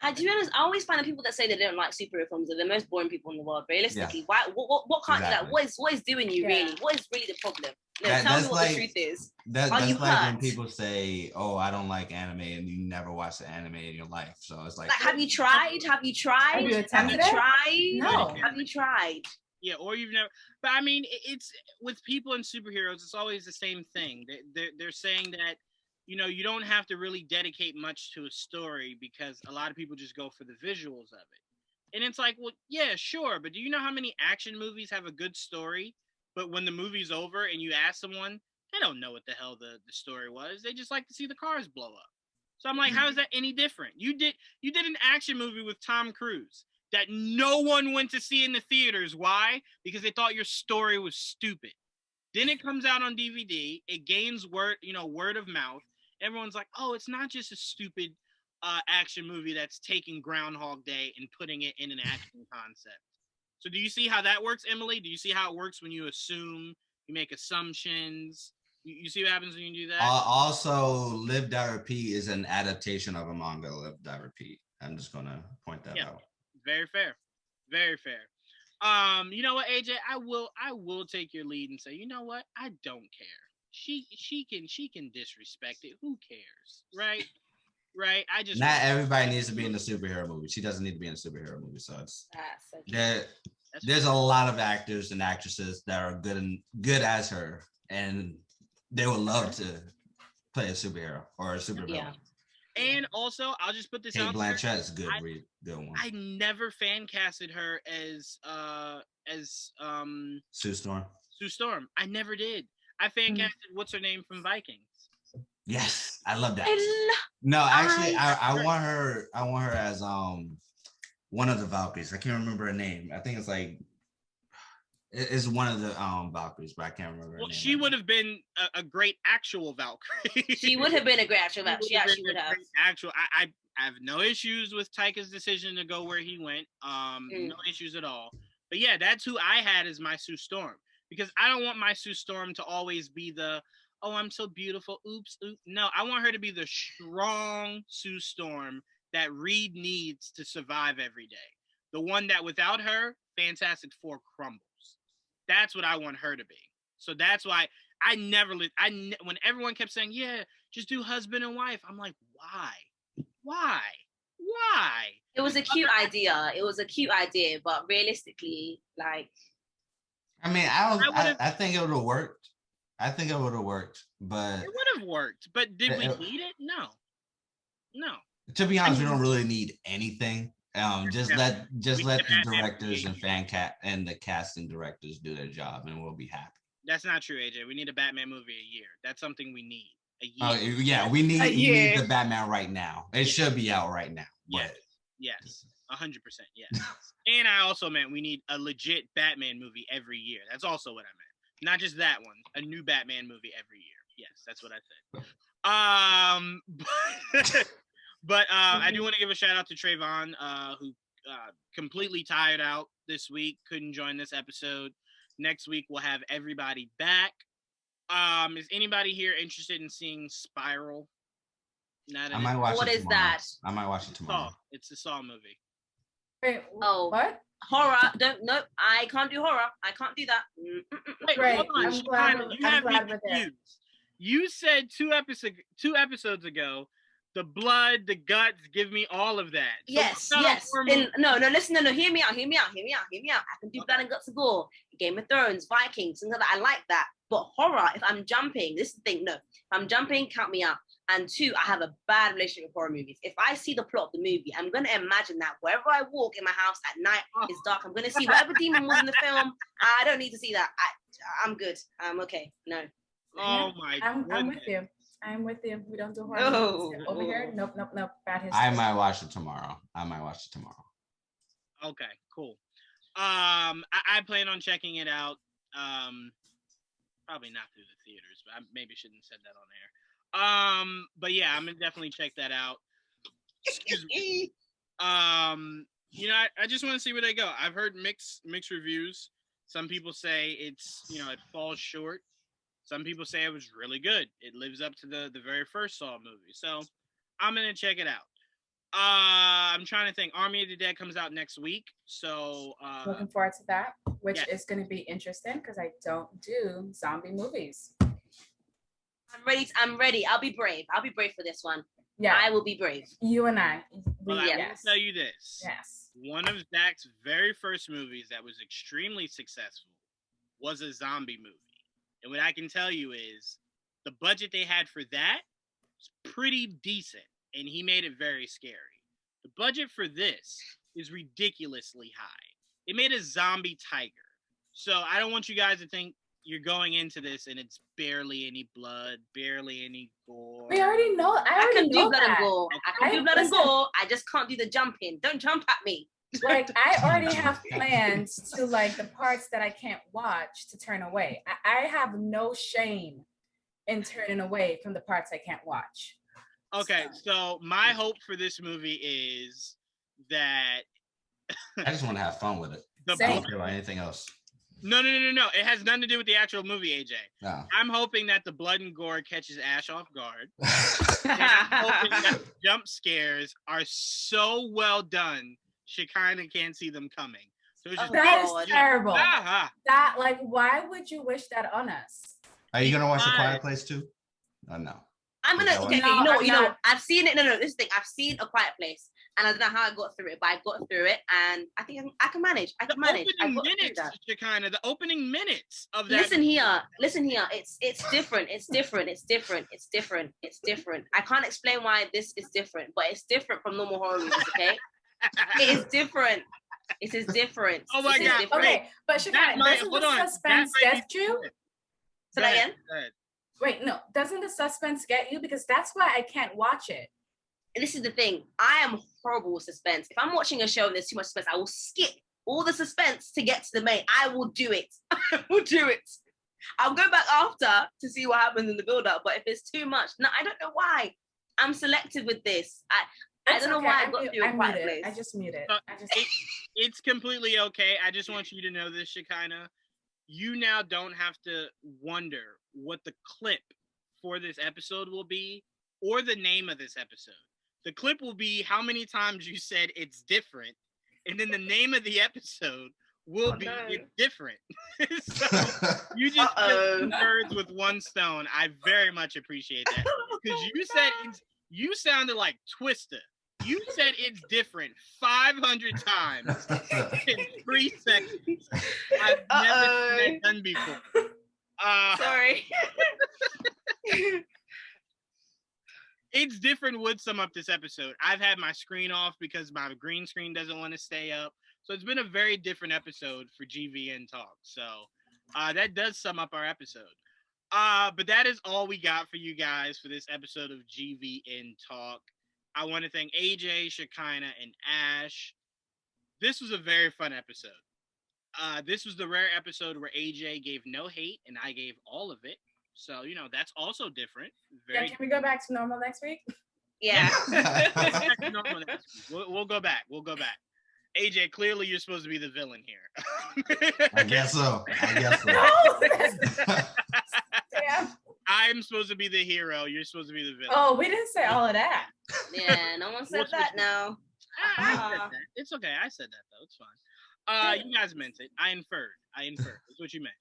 To be honest, I always find that people that say they don't like superhero films are the most boring people in the world. Realistically, why? What can't you like? What is doing you really? What is really the problem? Tell me what the truth is. That's like when people say, "Oh, I don't like anime," and you never watched the anime in your life. So it's like have you tried? Have you tried? Have you attempted it? No. Have you tried? Yeah, or you've never. But I mean, it's with people and superheroes. It's always the same thing. They're saying that, you don't have to really dedicate much to a story because a lot of people just go for the visuals of it. And it's like, well, yeah, sure, but do you know how many action movies have a good story, but when the movie's over and you ask someone, they don't know what the hell the story was. They just like to see the cars blow up. So I'm like, how is that any different? You did an action movie with Tom Cruise that no one went to see in the theaters. Why? Because they thought your story was stupid. Then it comes out on DVD. It gains word of mouth. Everyone's like, oh, it's not just a stupid action movie that's taking Groundhog Day and putting it in an action concept. So do you see how that works, Emily? Do you see how it works when you assume, you make assumptions? You see what happens when you do that? Also, Live, Die, Repeat is an adaptation of a manga, Live, Die, Repeat. I'm just going to point that out. Very fair. Very fair. You know what, AJ? I will take your lead and say, you know what? I don't care. She can disrespect it. Who cares? Right? I just not everybody needs to be in a superhero movie. She doesn't need to be in a superhero movie. So it's there's a lot of actors and actresses that are good as her, and they would love to play a superhero or a supervillain. Yeah. And also, I'll just put this out there. Kate Blanchett is good one. I never fan casted her as Sue Storm. Sue Storm. I never did. I fan casted what's her name from Vikings. Yes, I love that. No, actually, I want her. I want her as one of the Valkyries. I can't remember her name. I think it's like It's one of the Valkyries, but I can't remember. Well, she would have been a great actual Valkyrie. She would have been a great actual Valkyrie. She actually would have. Actual. I have no issues with Taika's decision to go where he went. No issues at all. But yeah, that's who I had as my Sue Storm, because I don't want my Sue Storm to always be the, oh, I'm so beautiful. Oops. No, I want her to be the strong Sue Storm that Reed needs to survive every day. The one that without her, Fantastic Four crumbles. That's what I want her to be. So that's why when everyone kept saying, yeah, just do husband and wife, I'm like, why? It was a cute idea. But realistically, like, I mean, I think it would have worked. But it would have worked. But did we need it? No. To be honest, we don't really need anything. Just let the directors and and the casting directors do their job, and we'll be happy. That's not true, AJ. We need a Batman movie a year. That's something we need. A year. Oh yeah, we need the Batman right now. It should be out right now. Yes, 100%. Yes. And I also meant we need a legit Batman movie every year. That's also what I meant. Not just that one. A new Batman movie every year. Yes, that's what I said. But I do want to give a shout out to Trayvon, who completely tired out this week, couldn't join this episode. Next week we'll have everybody back. Is anybody here interested in seeing Spiral? I might watch what it is tomorrow. that? I might watch it tomorrow. Saw. It's a Saw movie. Wait, what? Horror? Nope. I can't do horror. I can't do that. Wait, Right. hold on. I'm glad me we're there. confused. You said two episodes ago, the blood, the guts, give me all of that. So yes. No, listen, hear me out. I can do blood and guts and gore. Game of Thrones, Vikings, things like that. I like that. But horror, if I'm jumping, this is the thing, no. If I'm jumping, count me out. And two, I have a bad relationship with horror movies. If I see the plot of the movie, I'm going to imagine that wherever I walk in my house at night, it's dark. I'm going to see whatever demon was in the film. I don't need to see that. I'm good. I'm okay. No. Oh my God. I'm with you. We don't do horror movies over here. Nope. Bad history. I might watch it tomorrow. Okay, cool. I plan on checking it out. Probably not through the theaters, but I maybe shouldn't have said that on air. But yeah, I'm gonna definitely check that out. Excuse me. I just want to see where they go. I've heard mixed reviews. Some people say it's, it falls short. Some people say it was really good. It lives up to the very first Saw movie. So I'm gonna check it out. I'm trying to think. Army of the Dead comes out next week. So looking forward to that, which is gonna be interesting because I don't do zombie movies. I'm ready. I'll be brave for this one. Yeah. I will be brave. You and I. Well, I will tell you this. Yes. One of Zach's very first movies that was extremely successful was a zombie movie. And what I can tell you is the budget they had for that is pretty decent. And he made it very scary. The budget for this is ridiculously high. They made a zombie tiger. So I don't want you guys to think you're going into this and it's barely any blood, barely any gore. We already know. I can do blood and gore. I can do blood and gore. I just can't do the jumping. Don't jump at me. Like, I already have plans to, like, the parts that I can't watch to turn away. I have no shame in turning away from the parts I can't watch. Okay, so my hope for this movie is that I just want to have fun with it. I don't care about anything else. No. It has nothing to do with the actual movie, AJ. No. I'm hoping that the blood and gore catches Ash off guard. I'm hoping that the jump scares are so well done, Shekinah can't see them coming. So it's just that is terrible. That, like, why would you wish that on us? Are you gonna watch A Quiet Place too? Oh no. I'm gonna. Okay, you know. I've seen it. No. This thing. I've seen A Quiet Place, and I don't know how I got through it, but I got through it, and I think I can manage. I can manage. The opening minutes of that. Listen here. It's different. It's different. I can't explain why this is different, but it's different from normal horror movies. Okay, it is different. It is different. Oh my God. Okay, but Shekinah, doesn't the suspense get you? Say that again. Wait, no. Doesn't the suspense get you? Because that's why I can't watch it. And this is the thing. I am horrible with suspense. If I'm watching a show and there's too much suspense, I will skip all the suspense to get to the main. I will do it. I will do it. I'll go back after to see what happens in the build-up. But if it's too much, no, I don't know why. I'm selective with this. I don't know why I got to do a quiet place. I just mute it. It's completely okay. I just want you to know this, Shekinah. You now don't have to wonder what the clip for this episode will be or the name of this episode. The clip will be how many times you said it's different, and then the name of the episode will be it's different. So you just killed 2 birds with one stone. I very much appreciate that, because you sounded like Twister. You said it's different 500 times in 3 seconds. I've never seen that done before. Sorry. It's different would sum up this episode. I've had my screen off because my green screen doesn't want to stay up. So it's been a very different episode for GVN Talk. So that does sum up our episode. But that is all we got for you guys for this episode of GVN Talk. I want to thank AJ, Shekinah, and Ash. This was a very fun episode. This was the rare episode where AJ gave no hate and I gave all of it. So, that's also different. Can we go back to normal next week? Yeah. We'll go back. AJ, clearly you're supposed to be the villain here. I guess so. Damn. I'm supposed to be the hero. You're supposed to be the villain. Oh, we didn't say all of that. Yeah, no one said that now. I said that. It's okay. I said that, though. It's fine. You guys meant it. I inferred. That's what you meant.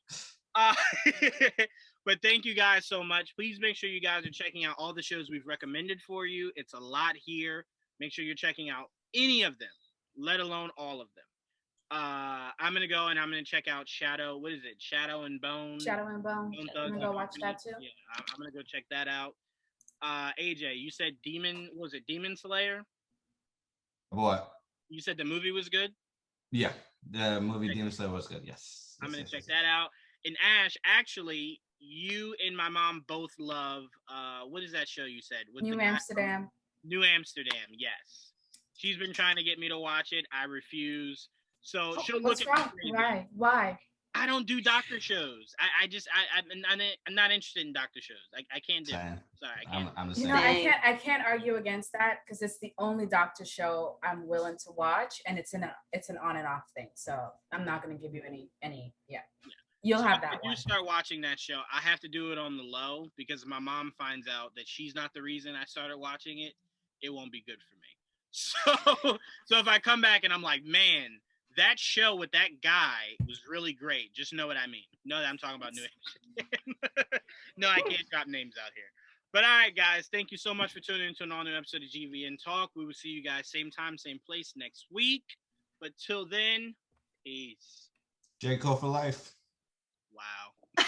But thank you guys so much. Please make sure you guys are checking out all the shows we've recommended for you. It's a lot here. Make sure you're checking out any of them, let alone all of them. I'm going to go and I'm going to check out Shadow. What is it? Shadow and Bone? Shadow and Bone. I'm going to go watch that too. Yeah, I'm going to go check that out. AJ, you said Demon Slayer? What? You said the movie was good? Yeah, the movie Demon Slayer was good. Yes. I'm going to check that out. And Ash, actually, you and my mom both love, what is that show you said? New Amsterdam. New Amsterdam, yes. She's been trying to get me to watch it. I refuse. So she'll look at me. Why? I don't do doctor shows. I'm not interested in doctor shows. I can't do it. Sorry, I can't. I'm the same. I can't argue against that because it's the only doctor show I'm willing to watch, and it's an on and off thing. So I'm not going to give you any. Yeah. You'll have that. If you start watching that show, I have to do it on the low because if my mom finds out that she's not the reason I started watching it, it won't be good for me. So if I come back and I'm like, man, that show with that guy was really great. Just know what I mean. Know that I'm talking about New Amsterdam. No, I can't drop names out here. But all right, guys, thank you so much for tuning into an all-new episode of GVN Talk. We will see you guys same time, same place next week. But till then, peace. J. Cole for life. Wow.